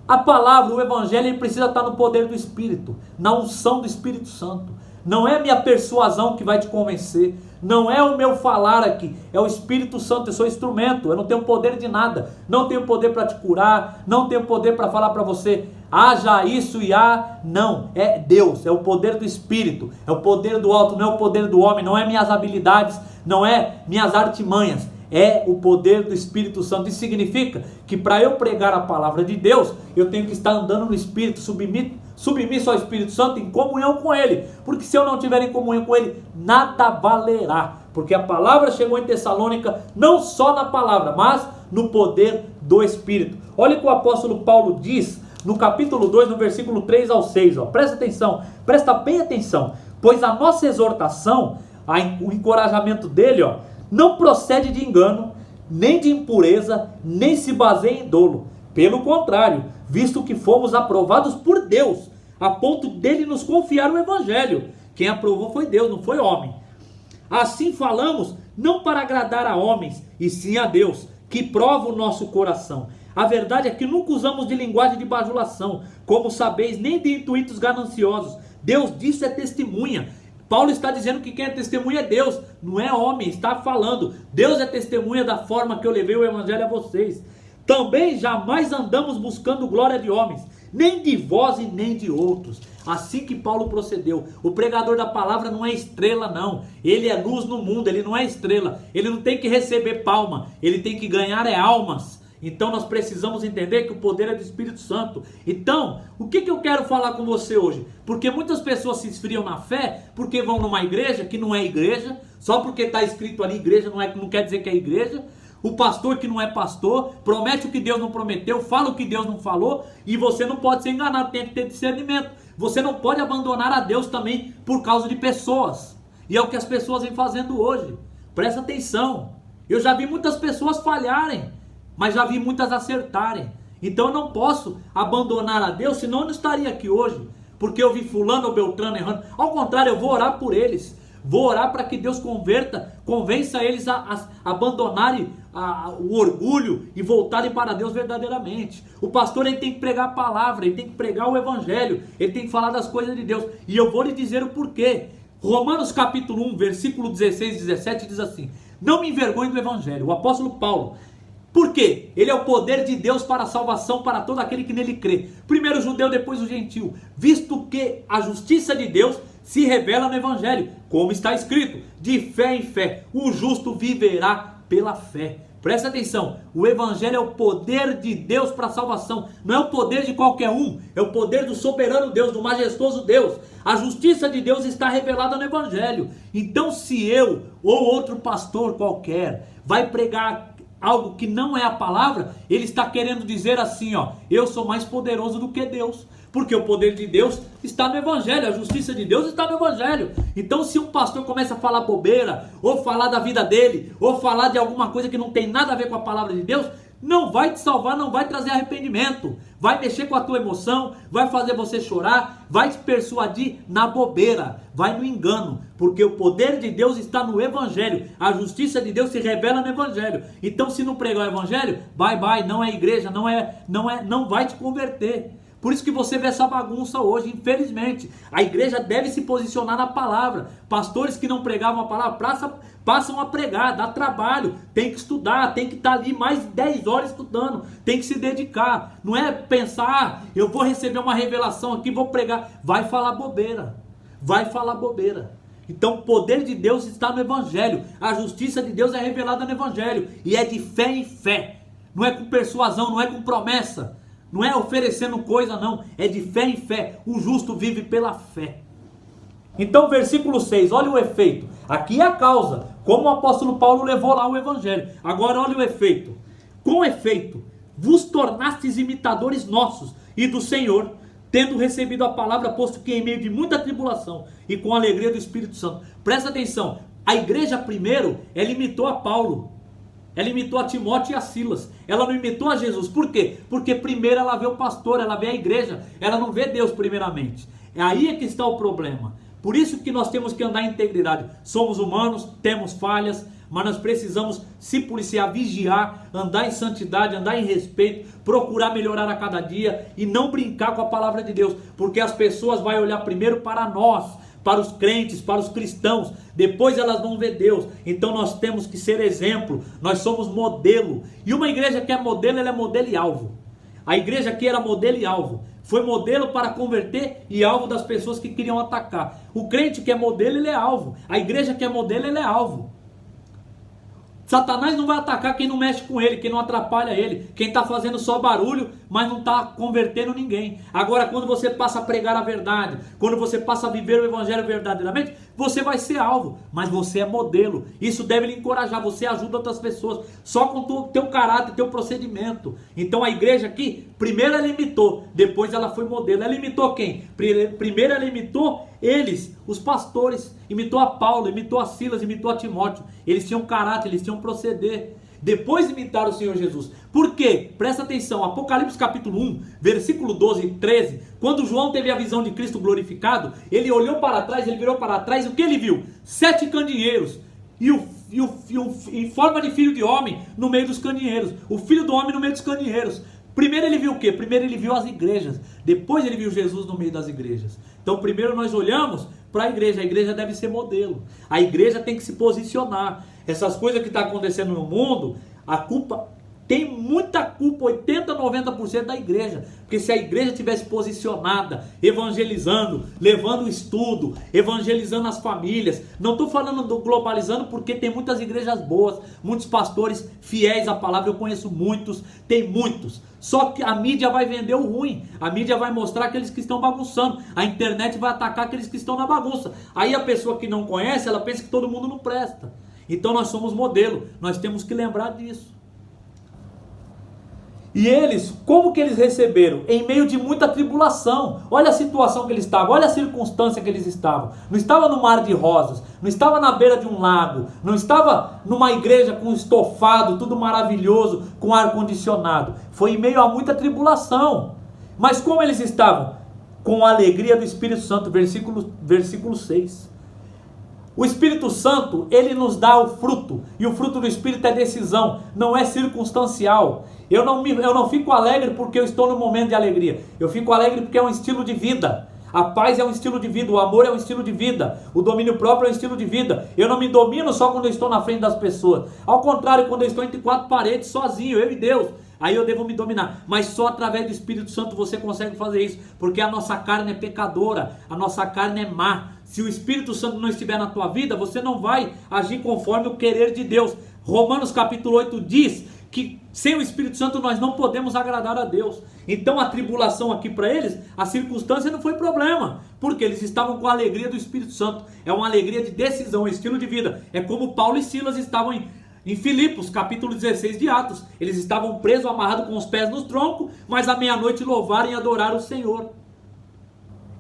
a palavra, o evangelho, ele precisa estar no poder do Espírito, na unção do Espírito Santo. Não é minha persuasão que vai te convencer, não é o meu falar aqui, é o Espírito Santo. Eu sou instrumento, eu não tenho poder de nada, não tenho poder para te curar, não tenho poder para falar para você, haja isso e não, é Deus, é o poder do Espírito, é o poder do alto, não é o poder do homem, não é minhas habilidades, não é minhas artimanhas, é o poder do Espírito Santo. Isso significa que para eu pregar a palavra de Deus, eu tenho que estar andando no Espírito, submisso ao Espírito Santo, em comunhão com Ele, porque se eu não estiver em comunhão com Ele, nada valerá, porque a palavra chegou em Tessalônica, não só na palavra, mas no poder do Espírito. Olha o que o apóstolo Paulo diz, no capítulo 2, no versículo 3 ao 6, ó. Presta atenção, presta bem atenção, pois a nossa exortação, o encorajamento dele, ó, não procede de engano, nem de impureza, nem se baseia em dolo. Pelo contrário, visto que fomos aprovados por Deus, a ponto dele nos confiar o evangelho. Quem aprovou foi Deus, não foi homem. Assim falamos, não para agradar a homens, e sim a Deus, que prova o nosso coração. A verdade é que nunca usamos de linguagem de bajulação, como sabeis, nem de intuitos gananciosos. Deus disso é testemunha. Paulo está dizendo que quem é testemunha é Deus, não é homem, está falando. Deus é testemunha da forma que eu levei o evangelho a vocês. Também jamais andamos buscando glória de homens, nem de vós e nem de outros. Assim que Paulo procedeu. O pregador da palavra não é estrela não, ele é luz no mundo, ele não é estrela, ele não tem que receber palma, ele tem que ganhar almas. Então nós precisamos entender que o poder é do Espírito Santo. Então, o que eu quero falar com você hoje? Porque muitas pessoas se esfriam na fé porque vão numa igreja que não é igreja, só porque está escrito ali igreja não quer dizer que é igreja. O pastor que não é pastor, promete o que Deus não prometeu, fala o que Deus não falou, e você não pode ser enganado, tem que ter discernimento. Você não pode abandonar a Deus também por causa de pessoas. E é o que as pessoas vêm fazendo hoje. Presta atenção. Eu já vi muitas pessoas falharem, mas já vi muitas acertarem. Então eu não posso abandonar a Deus, senão eu não estaria aqui hoje, porque eu vi fulano ou beltrano errando. Ao contrário, eu vou orar por eles, vou orar para que Deus convença eles a abandonarem o orgulho e voltarem para Deus verdadeiramente. O pastor, ele tem que pregar a palavra, ele tem que pregar o evangelho, ele tem que falar das coisas de Deus, e eu vou lhe dizer o porquê. Romanos capítulo 1, versículo 16 e 17 diz assim: não me envergonhe do evangelho. O apóstolo Paulo, por quê? Ele é o poder de Deus para a salvação para todo aquele que nele crê. Primeiro o judeu, depois o gentil. Visto que a justiça de Deus se revela no evangelho, como está escrito, de fé em fé, o justo viverá pela fé. Presta atenção, o evangelho é o poder de Deus para a salvação, não é o poder de qualquer um, é o poder do soberano Deus, do majestoso Deus. A justiça de Deus está revelada no evangelho. Então, se eu ou outro pastor qualquer vai pregar algo que não é a palavra, ele está querendo dizer assim, ó, eu sou mais poderoso do que Deus, porque o poder de Deus está no evangelho, a justiça de Deus está no evangelho. Então, se um pastor começa a falar bobeira, ou falar da vida dele, ou falar de alguma coisa que não tem nada a ver com a palavra de Deus, não vai te salvar, não vai trazer arrependimento, vai mexer com a tua emoção, vai fazer você chorar, vai te persuadir na bobeira, vai no engano, porque o poder de Deus está no evangelho, a justiça de Deus se revela no evangelho. Então, se não pregar o evangelho, bye, não é igreja, não vai te converter. Por isso que você vê essa bagunça hoje, infelizmente. A igreja deve se posicionar na palavra. Pastores que não pregavam a palavra passam a pregar, dá trabalho, tem que estudar, tem que estar ali mais de 10 horas estudando, tem que se dedicar. Não é pensar, eu vou receber uma revelação aqui, vou pregar. Vai falar bobeira, vai falar bobeira. Então o poder de Deus está no evangelho, a justiça de Deus é revelada no evangelho, e é de fé em fé, não é com persuasão, não é com promessa. Não é oferecendo coisa não, é de fé em fé. O justo vive pela fé. Então versículo 6, olha o efeito. Aqui é a causa, como o apóstolo Paulo levou lá o evangelho. Agora olha o efeito. Com efeito, vos tornastes imitadores nossos e do Senhor, tendo recebido a palavra, posto que em meio de muita tribulação e com a alegria do Espírito Santo. Presta atenção, a igreja primeiro, ela imitou a Paulo. Ela imitou a Timóteo e a Silas. Ela não imitou a Jesus. Por quê? Porque primeiro ela vê o pastor, ela vê a igreja. Ela não vê Deus primeiramente. É aí que está o problema. Por isso que nós temos que andar em integridade. Somos humanos, temos falhas, mas nós precisamos se policiar, vigiar, andar em santidade, andar em respeito, procurar melhorar a cada dia e não brincar com a palavra de Deus. Porque as pessoas vão olhar primeiro para nós, para os crentes, para os cristãos, depois elas vão ver Deus. Então nós temos que ser exemplo, nós somos modelo. E uma igreja que é modelo, ela é modelo e alvo. A igreja aqui era modelo e alvo. Foi modelo para converter e alvo das pessoas que queriam atacar. O crente que é modelo, ele é alvo. A igreja que é modelo, ele é alvo. Satanás não vai atacar quem não mexe com ele, quem não atrapalha ele, quem está fazendo só barulho, mas não está convertendo ninguém. Agora, quando você passa a pregar a verdade, quando você passa a viver o evangelho verdadeiramente, você vai ser alvo, mas você é modelo. Isso deve lhe encorajar, você ajuda outras pessoas, só com o teu caráter, teu procedimento. Então a igreja aqui, primeiro ela imitou, depois ela foi modelo. Ela imitou quem? Primeiro ela imitou eles, os pastores, imitou a Paulo, imitou a Silas, imitou a Timóteo. Eles tinham caráter, eles tinham proceder. Depois imitaram o Senhor Jesus. Por quê? Presta atenção, Apocalipse capítulo 1, versículo 12 e 13, quando João teve a visão de Cristo glorificado, ele olhou para trás, ele virou para trás, e o que ele viu? 7 candeeiros, em forma de filho de homem no meio dos candeeiros, o filho do homem no meio dos candeeiros. Primeiro ele viu o quê? Primeiro ele viu as igrejas, depois ele viu Jesus no meio das igrejas. Então primeiro nós olhamos para a igreja deve ser modelo, a igreja tem que se posicionar. Essas coisas que estão acontecendo no mundo, a culpa, tem muita culpa, 80%, 90% da igreja. Porque se a igreja tivesse posicionada, evangelizando, levando o estudo, evangelizando as famílias, não estou falando do globalizando porque tem muitas igrejas boas, muitos pastores fiéis à palavra, eu conheço muitos, tem muitos. Só que a mídia vai vender o ruim, a mídia vai mostrar aqueles que estão bagunçando, a internet vai atacar aqueles que estão na bagunça. Aí a pessoa que não conhece, ela pensa que todo mundo não presta. Então nós somos modelo, nós temos que lembrar disso. E eles, como que eles receberam? Em meio de muita tribulação. Olha a situação que eles estavam, olha a circunstância que eles estavam. Não estava no mar de rosas, não estava na beira de um lago, não estava numa igreja com estofado, tudo maravilhoso, com ar-condicionado. Foi em meio a muita tribulação. Mas como eles estavam? Com a alegria do Espírito Santo, versículo 6. O Espírito Santo, ele nos dá o fruto, e o fruto do Espírito é decisão, não é circunstancial. Eu não fico alegre porque eu estou no momento de alegria, eu fico alegre porque é um estilo de vida. A paz é um estilo de vida, o amor é um estilo de vida, o domínio próprio é um estilo de vida. Eu não me domino só quando eu estou na frente das pessoas, ao contrário, quando eu estou entre 4 paredes, sozinho, eu e Deus, aí eu devo me dominar. Mas só através do Espírito Santo você consegue fazer isso, porque a nossa carne é pecadora, a nossa carne é má. Se o Espírito Santo não estiver na tua vida, você não vai agir conforme o querer de Deus. Romanos capítulo 8 diz que sem o Espírito Santo nós não podemos agradar a Deus. Então a tribulação aqui para eles, a circunstância não foi problema, porque eles estavam com a alegria do Espírito Santo. É uma alegria de decisão, estilo de vida. É como Paulo e Silas estavam em Filipos, capítulo 16 de Atos. Eles estavam presos, amarrados com os pés nos troncos, mas à meia-noite louvaram e adoraram o Senhor.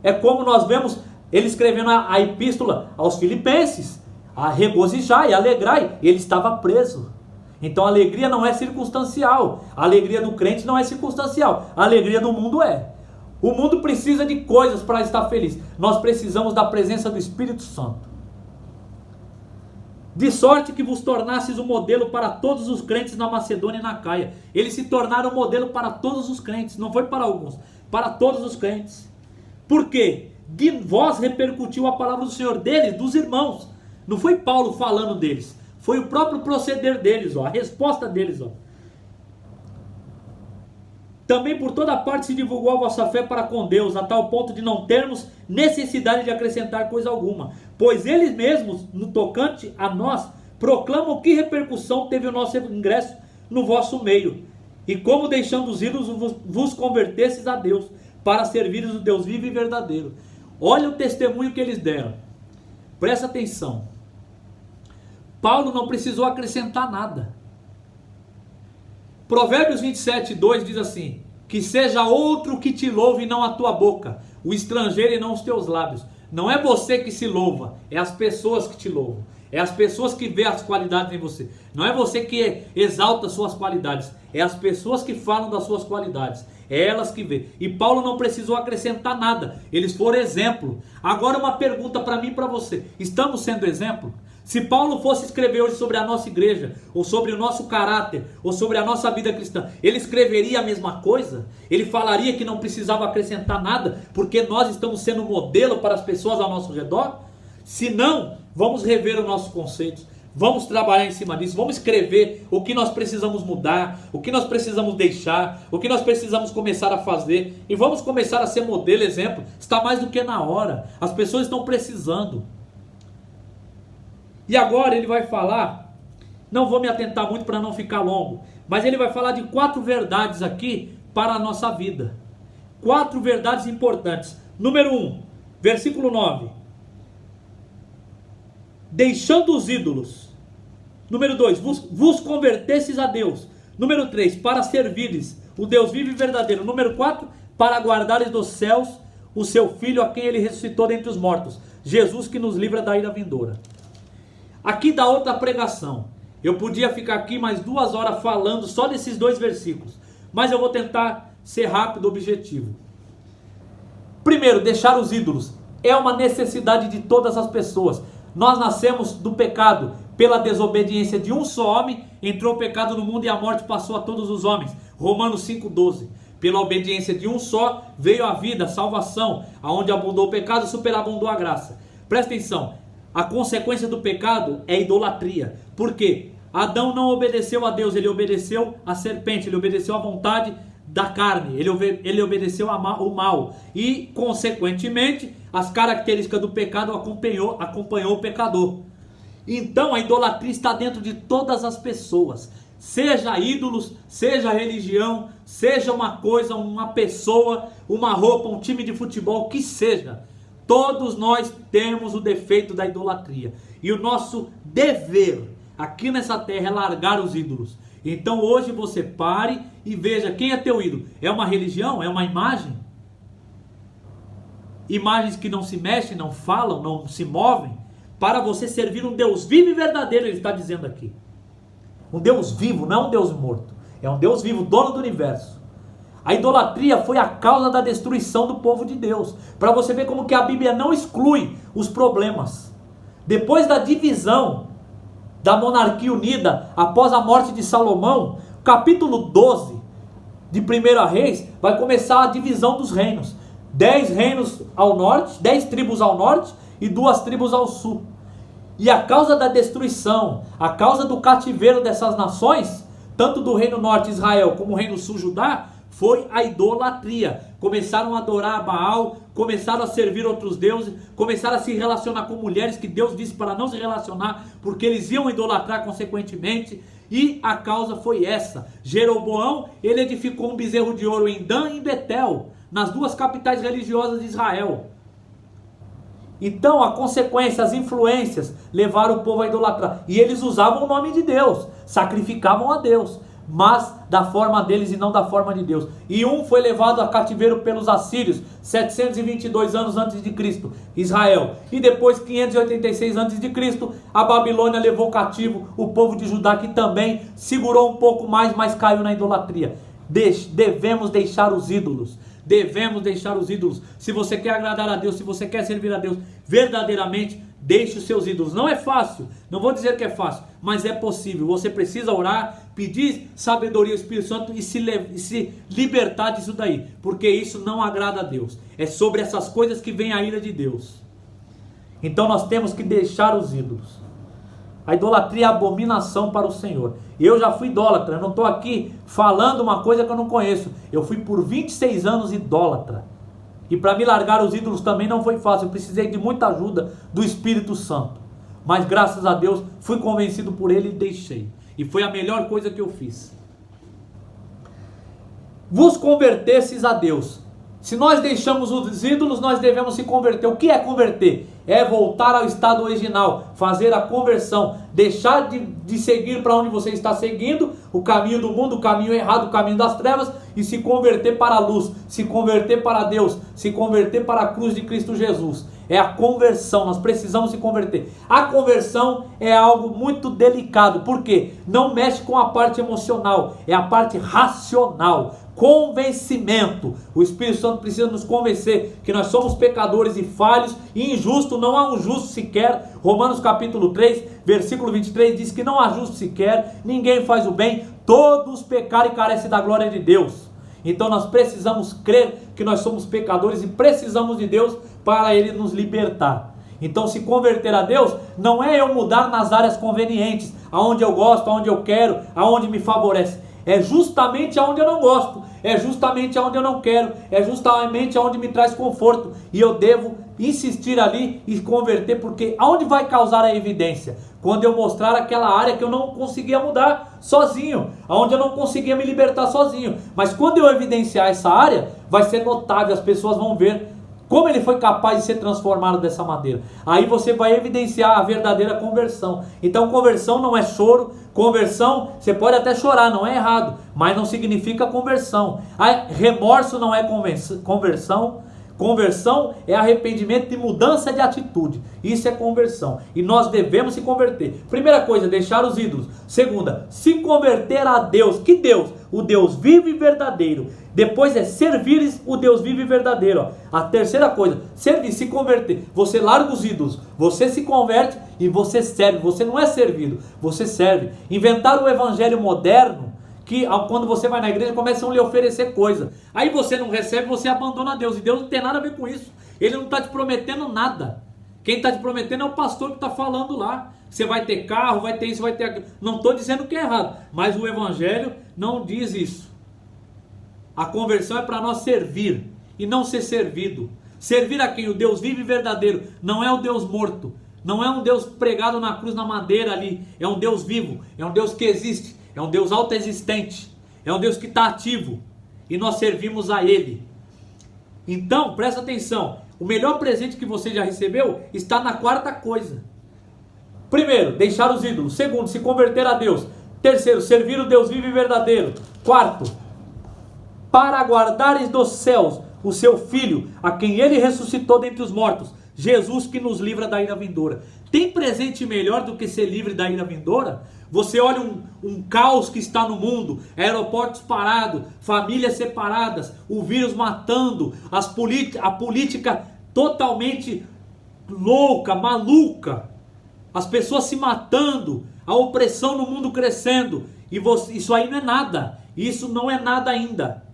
É como nós vemos ele escrevendo a epístola aos Filipenses, a regozijai e alegrai, ele estava preso. Então a alegria não é circunstancial, a alegria do crente não é circunstancial, a alegria do mundo é. O mundo precisa de coisas para estar feliz, nós precisamos da presença do Espírito Santo. De sorte que vos tornasses um modelo para todos os crentes na Macedônia e na Caia. Eles se tornaram um modelo para todos os crentes, não foi para alguns, para todos os crentes. Por quê? De vós repercutiu a palavra do Senhor, deles, dos irmãos. Não foi Paulo falando deles, foi o próprio proceder deles, a resposta deles. Também por toda parte se divulgou a vossa fé para com Deus, a tal ponto de não termos necessidade de acrescentar coisa alguma. Pois eles mesmos, no tocante a nós, proclamam que repercussão teve o nosso ingresso no vosso meio. E como deixando os ídolos vos convertesses a Deus, para servires o Deus vivo e verdadeiro. Olha o testemunho que eles deram. Presta atenção. Paulo não precisou acrescentar nada. Provérbios 27, 2 diz assim: que seja outro que te louve e não a tua boca, o estrangeiro e não os teus lábios. Não é você que se louva, é as pessoas que te louvam. É as pessoas que vêem as qualidades em você. Não é você que exalta suas qualidades, é as pessoas que falam das suas qualidades. É elas que vê. E Paulo não precisou acrescentar nada. Eles foram exemplo. Agora uma pergunta para mim e para você. Estamos sendo exemplo? Se Paulo fosse escrever hoje sobre a nossa igreja, ou sobre o nosso caráter, ou sobre a nossa vida cristã, ele escreveria a mesma coisa? Ele falaria que não precisava acrescentar nada, porque nós estamos sendo modelo para as pessoas ao nosso redor? Se não, vamos rever os nossos conceitos. Vamos trabalhar em cima disso, vamos escrever o que nós precisamos mudar, o que nós precisamos deixar, o que nós precisamos começar a fazer, e vamos começar a ser modelo, exemplo. Está mais do que na hora, as pessoas estão precisando. E agora ele vai falar, não vou me atentar muito para não ficar longo, mas ele vai falar de 4 verdades aqui para a nossa vida. 4 verdades importantes. Número 1, versículo 9. Deixando os ídolos. Número 2, vos convertesses a Deus. Número 3, para servires o Deus vivo e verdadeiro. Número 4, para guardares dos céus o seu Filho, a quem ele ressuscitou dentre os mortos, Jesus, que nos livra da ira vindoura. Aqui dá outra pregação. Eu podia ficar aqui mais 2 horas falando só desses 2 versículos, mas eu vou tentar ser rápido, objetivo. Primeiro, deixar os ídolos é uma necessidade de todas as pessoas. Nós nascemos do pecado, pela desobediência de um só homem, entrou o pecado no mundo e a morte passou a todos os homens. Romanos 5,12. Pela obediência de um só, veio a vida, a salvação, aonde abundou o pecado, superabundou a graça. Presta atenção, a consequência do pecado é idolatria. Por quê? Adão não obedeceu a Deus, ele obedeceu a serpente, ele obedeceu à vontade da carne, ele obedeceu o mal. E, consequentemente, as características do pecado acompanhou o pecador. Então a idolatria está dentro de todas as pessoas, seja ídolos, seja religião, seja uma coisa, uma pessoa, uma roupa, um time de futebol, que seja. Todos nós temos o defeito da idolatria, e o nosso dever aqui nessa terra é largar os ídolos. Então hoje você pare e veja quem é teu ídolo. É uma religião? É uma imagem? Imagens que não se mexem, não falam, não se movem? Para você servir um Deus vivo e verdadeiro, ele está dizendo aqui. Um Deus vivo, não é um Deus morto. É um Deus vivo, dono do universo. A idolatria foi a causa da destruição do povo de Deus. Para você ver como que a Bíblia não exclui os problemas. Depois da divisão da monarquia unida, após a morte de Salomão, capítulo 12 de 1 Reis, vai começar a divisão dos reinos. 10 reinos ao norte, 10 tribos ao norte e 2 tribos ao sul. E a causa da destruição, a causa do cativeiro dessas nações, tanto do reino norte Israel como o reino sul Judá, foi a idolatria. Começaram a adorar a Baal, começaram a servir outros deuses, começaram a se relacionar com mulheres que Deus disse para não se relacionar, porque eles iam idolatrar consequentemente, e a causa foi essa. Jeroboão, ele edificou um bezerro de ouro em Dan e em Betel, nas 2 capitais religiosas de Israel. Então a consequência, as influências levaram o povo a idolatrar. E eles usavam o nome de Deus, sacrificavam a Deus, mas da forma deles e não da forma de Deus. E um foi levado a cativeiro pelos assírios, 722 anos antes de Cristo, Israel. E depois, 586 antes de Cristo, a Babilônia levou cativo o povo de Judá, que também segurou um pouco mais, mas caiu na idolatria. Devemos deixar os ídolos. Devemos deixar os ídolos. Se você quer agradar a Deus, se você quer servir a Deus verdadeiramente, deixe os seus ídolos. Não é fácil, não vou dizer que é fácil, mas é possível. Você precisa orar, pedir sabedoria ao Espírito Santo e se libertar disso daí, porque isso não agrada a Deus. É sobre essas coisas que vem a ira de Deus. Então nós temos que deixar os ídolos. A idolatria é abominação para o Senhor. Eu já fui idólatra, eu não estou aqui falando uma coisa que eu não conheço. Eu fui por 26 anos idólatra. E para me largar os ídolos também não foi fácil. Eu precisei de muita ajuda do Espírito Santo. Mas graças a Deus fui convencido por ele e deixei. E foi a melhor coisa que eu fiz. vos convertesses a Deus. Se nós deixamos os ídolos, nós devemos se converter. O que é converter? É voltar ao estado original, fazer a conversão, deixar de seguir para onde você está seguindo, o caminho do mundo, o caminho errado, o caminho das trevas, e se converter para a luz, se converter para Deus, se converter para a cruz de Cristo Jesus. É a conversão, nós precisamos se converter. A conversão é algo muito delicado, porque não mexe com a parte emocional, é a parte racional. Convencimento. O Espírito Santo precisa nos convencer que nós somos pecadores e falhos e injustos, não há um justo sequer. Romanos capítulo 3, versículo 23 diz que não há justo sequer, ninguém faz o bem, todos pecaram e carecem da glória de Deus. Então nós precisamos crer que nós somos pecadores e precisamos de Deus para Ele nos libertar. Então se converter a Deus não é eu mudar nas áreas convenientes, aonde eu gosto, aonde eu quero, aonde me favorece. É justamente aonde eu não gosto, é justamente aonde eu não quero, é justamente aonde me traz conforto. E eu devo insistir ali e converter, porque aonde vai causar a evidência? Quando eu mostrar aquela área que eu não conseguia mudar sozinho, aonde eu não conseguia me libertar sozinho. Mas quando eu evidenciar essa área, vai ser notável, as pessoas vão ver como ele foi capaz de ser transformado dessa maneira. Aí você vai evidenciar a verdadeira conversão. Então conversão não é choro. Conversão, você pode até chorar, não é errado, mas não significa conversão. Remorso não é conversão. Conversão é arrependimento e mudança de atitude. Isso é conversão. E nós devemos se converter. Primeira coisa, deixar os ídolos. Segunda, se converter a Deus. Que Deus? O Deus vivo e verdadeiro. Depois é servir o Deus vivo e verdadeiro. A terceira coisa, servir, se converter. Você larga os ídolos, você se converte e você serve. Você não é servido, você serve. Inventaram o evangelho moderno, que quando você vai na igreja começam a lhe oferecer coisa. Aí você não recebe, você abandona Deus. E Deus não tem nada a ver com isso. Ele não está te prometendo nada. Quem está te prometendo é o pastor que está falando lá. Você vai ter carro, vai ter isso, vai ter aquilo. Não estou dizendo que é errado, mas o evangelho não diz isso. A conversão é para nós servir e não ser servido. Servir a quem? O Deus vivo e verdadeiro. Não é o Deus morto. Não é um Deus pregado na cruz, na madeira ali. É um Deus vivo. É um Deus que existe. É um Deus autoexistente. É um Deus que está ativo. E nós servimos a Ele. Então, presta atenção. O melhor presente que você já recebeu está na quarta coisa. Primeiro, deixar os ídolos. Segundo, se converter a Deus. Terceiro, servir o Deus vivo e verdadeiro. Quarto, para guardares dos céus o seu Filho, a quem Ele ressuscitou dentre os mortos, Jesus, que nos livra da ira vindoura. Tem presente melhor do que ser livre da ira vindoura? Você olha um caos que está no mundo, aeroportos parados, famílias separadas, o vírus matando, a política totalmente louca, maluca, as pessoas se matando, a opressão no mundo crescendo, e isso aí não é nada, isso não é nada ainda,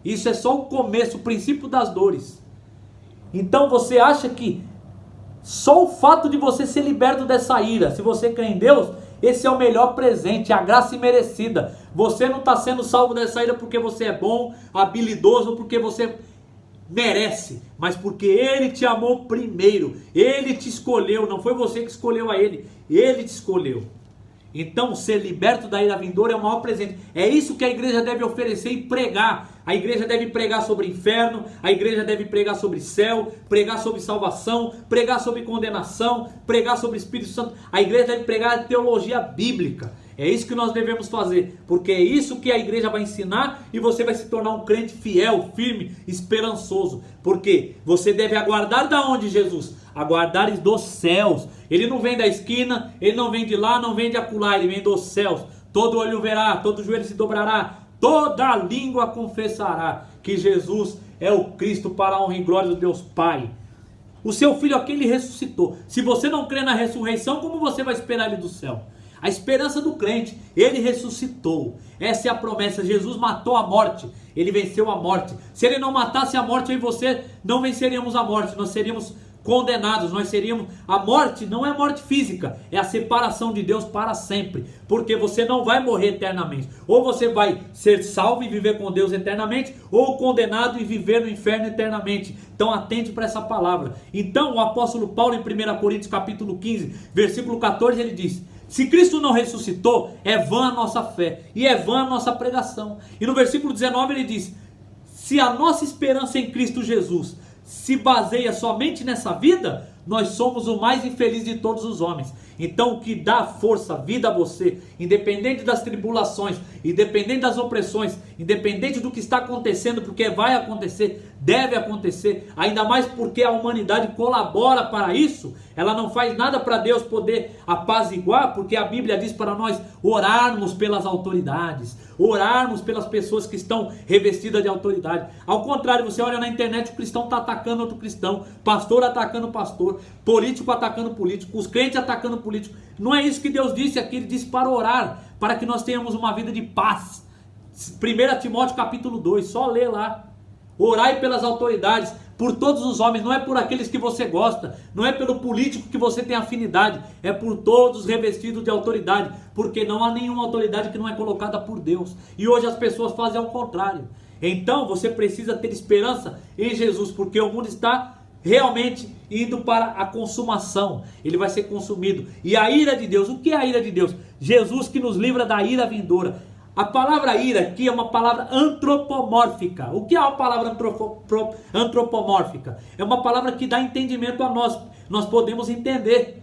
isso é só o começo, o princípio das dores. Então você acha que só o fato de você ser liberto dessa ira, se você crê em Deus, esse é o melhor presente, a graça imerecida. Você não está sendo salvo dessa ira porque você é bom, habilidoso, porque você merece, mas porque Ele te amou primeiro, Ele te escolheu, não foi você que escolheu a Ele, Ele te escolheu. Então ser liberto da ira vindoura é o maior presente. É isso que a igreja deve oferecer e pregar. A igreja deve pregar sobre inferno, a igreja deve pregar sobre céu, pregar sobre salvação, pregar sobre condenação, pregar sobre Espírito Santo. A igreja deve pregar a teologia bíblica. É isso que nós devemos fazer, porque é isso que a igreja vai ensinar e você vai se tornar um crente fiel, firme, esperançoso. Porque você deve aguardar da onde, Jesus? Aguardar dos céus. Ele não vem da esquina, ele não vem de lá, não vem de acolá, ele vem dos céus. Todo olho verá, todo joelho se dobrará, toda língua confessará que Jesus é o Cristo para a honra e glória do Deus Pai. O seu Filho aqui, ele ressuscitou. Se você não crê na ressurreição, como você vai esperar ele do céu? A esperança do crente, ele ressuscitou. Essa é a promessa. Jesus matou a morte, ele venceu a morte. Se ele não matasse a morte, eu e você não venceríamos a morte, nós seríamos condenados, nós seríamos... A morte não é morte física, é a separação de Deus para sempre, porque você não vai morrer eternamente. Ou você vai ser salvo e viver com Deus eternamente, ou condenado e viver no inferno eternamente. Então atente para essa palavra. Então o apóstolo Paulo, em 1 Coríntios capítulo 15, versículo 14, ele diz: se Cristo não ressuscitou, é vã a nossa fé, e é vã a nossa pregação. E no versículo 19 ele diz: Se a nossa esperança em Cristo Jesus se baseia somente nessa vida, nós somos o mais infeliz de todos os homens. Então o que dá força, vida a você, independente das tribulações, independente das opressões, independente do que está acontecendo, porque vai acontecer, deve acontecer, ainda mais porque a humanidade colabora para isso, ela não faz nada para Deus poder apaziguar, porque a Bíblia diz para nós orarmos pelas autoridades, orarmos pelas pessoas que estão revestidas de autoridade. Ao contrário, você olha na internet, o cristão está atacando outro cristão, pastor atacando pastor, político atacando político, os crentes atacando político. Não é isso que Deus disse aqui, Ele disse para orar, para que nós tenhamos uma vida de paz. 1 Timóteo capítulo 2, só lê lá. Orai pelas autoridades, por todos os homens, não é por aqueles que você gosta, não é pelo político que você tem afinidade, é por todos revestidos de autoridade, porque não há nenhuma autoridade que não é colocada por Deus, e hoje as pessoas fazem ao contrário. Então você precisa ter esperança em Jesus, porque o mundo está realmente indo para a consumação, ele vai ser consumido, e a ira de Deus, o que é a ira de Deus? Jesus que nos livra da ira vindoura. A palavra ira aqui é uma palavra antropomórfica. O que é uma palavra antropomórfica? É uma palavra que dá entendimento a nós. Nós podemos entender.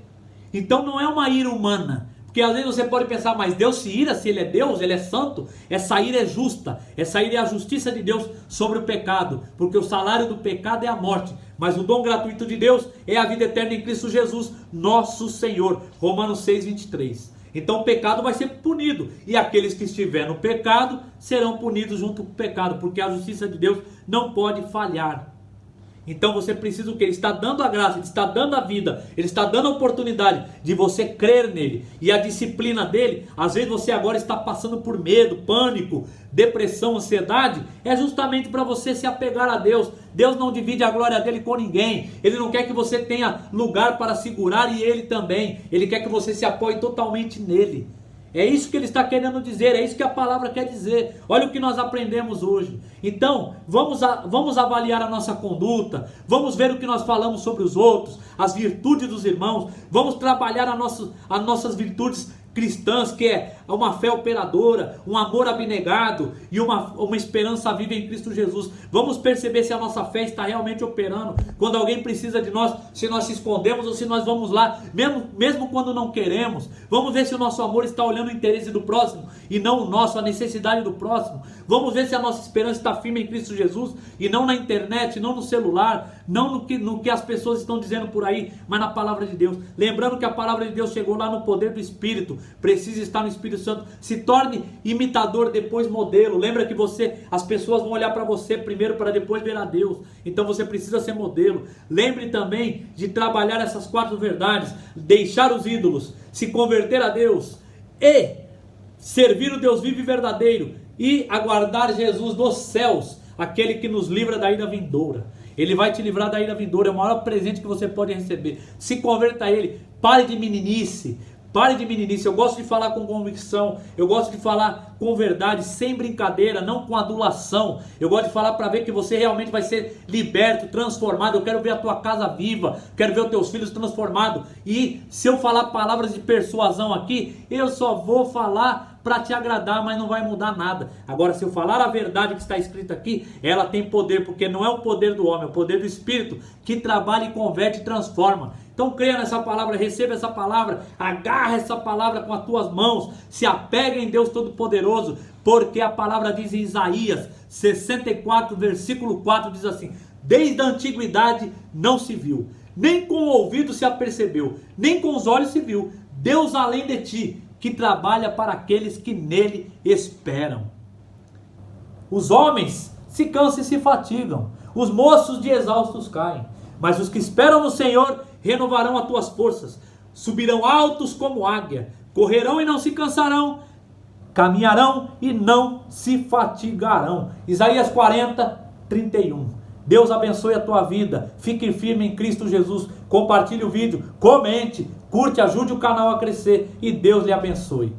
Então não é uma ira humana. Porque às vezes você pode pensar, mas Deus se ira, se Ele é Deus, Ele é santo. Essa ira é justa. Essa ira é a justiça de Deus sobre o pecado. Porque o salário do pecado é a morte. Mas o dom gratuito de Deus é a vida eterna em Cristo Jesus, nosso Senhor. Romanos 6, 23. Então o pecado vai ser punido, e aqueles que estiverem no pecado serão punidos junto com o pecado, porque a justiça de Deus não pode falhar. Então você precisa o que? Ele está dando a graça, Ele está dando a vida, Ele está dando a oportunidade de você crer nele. E a disciplina dele, às vezes você agora está passando por medo, pânico, depressão, ansiedade, é justamente para você se apegar a Deus. Deus não divide a glória dele com ninguém. Ele não quer que você tenha lugar para segurar, e ele também. Ele quer que você se apoie totalmente nele. É isso que ele está querendo dizer, é isso que a palavra quer dizer. Olha o que nós aprendemos hoje. Então, vamos avaliar a nossa conduta, vamos ver o que nós falamos sobre os outros, as virtudes dos irmãos, vamos trabalhar as nossas virtudes cristãs, que é uma fé operadora, um amor abnegado e uma esperança viva em Cristo Jesus. Vamos perceber se a nossa fé está realmente operando, quando alguém precisa de nós, se nós se escondemos ou se nós vamos lá, mesmo quando não queremos. Vamos ver se o nosso amor está olhando o interesse do próximo e não o nosso, a necessidade do próximo. Vamos ver se a nossa esperança está firme em Cristo Jesus e não na internet, não no celular, não no que as pessoas estão dizendo por aí, mas na palavra de Deus. Lembrando que a palavra de Deus chegou lá no poder do Espírito, precisa estar no Espírito Santo. Se torne imitador, depois modelo. Lembra que as pessoas vão olhar para você primeiro para depois ver a Deus. Então você precisa ser modelo. Lembre também de trabalhar essas 4 verdades: deixar os ídolos, se converter a Deus e servir o Deus vivo e verdadeiro, e aguardar Jesus dos céus, aquele que nos livra da ira vindoura. Ele vai te livrar da ira vindoura, é o maior presente que você pode receber. Se converta a Ele, pare de meninice. Pare de meninice. Eu gosto de falar com convicção, eu gosto de falar com verdade, sem brincadeira, não com adulação. Eu gosto de falar para ver que você realmente vai ser liberto, transformado. Eu quero ver a tua casa viva, quero ver os teus filhos transformados. E se eu falar palavras de persuasão aqui, eu só vou falar para te agradar, mas não vai mudar nada. Agora, se eu falar a verdade que está escrita aqui, ela tem poder, porque não é o poder do homem, é o poder do Espírito que trabalha e converte e transforma. Então creia nessa palavra, receba essa palavra, agarra essa palavra com as tuas mãos, se apega em Deus Todo-Poderoso, porque a palavra diz em Isaías 64, versículo 4, diz assim: desde a antiguidade não se viu, nem com o ouvido se apercebeu, nem com os olhos se viu, Deus além de ti, que trabalha para aqueles que nele esperam. Os homens se cansam e se fatigam, os moços de exaustos caem, mas os que esperam no Senhor renovarão as tuas forças, subirão altos como águia, correrão e não se cansarão, caminharão e não se fatigarão. Isaías 40, 31. Deus abençoe a tua vida, fique firme em Cristo Jesus, compartilhe o vídeo, comente, curte, ajude o canal a crescer e Deus lhe abençoe.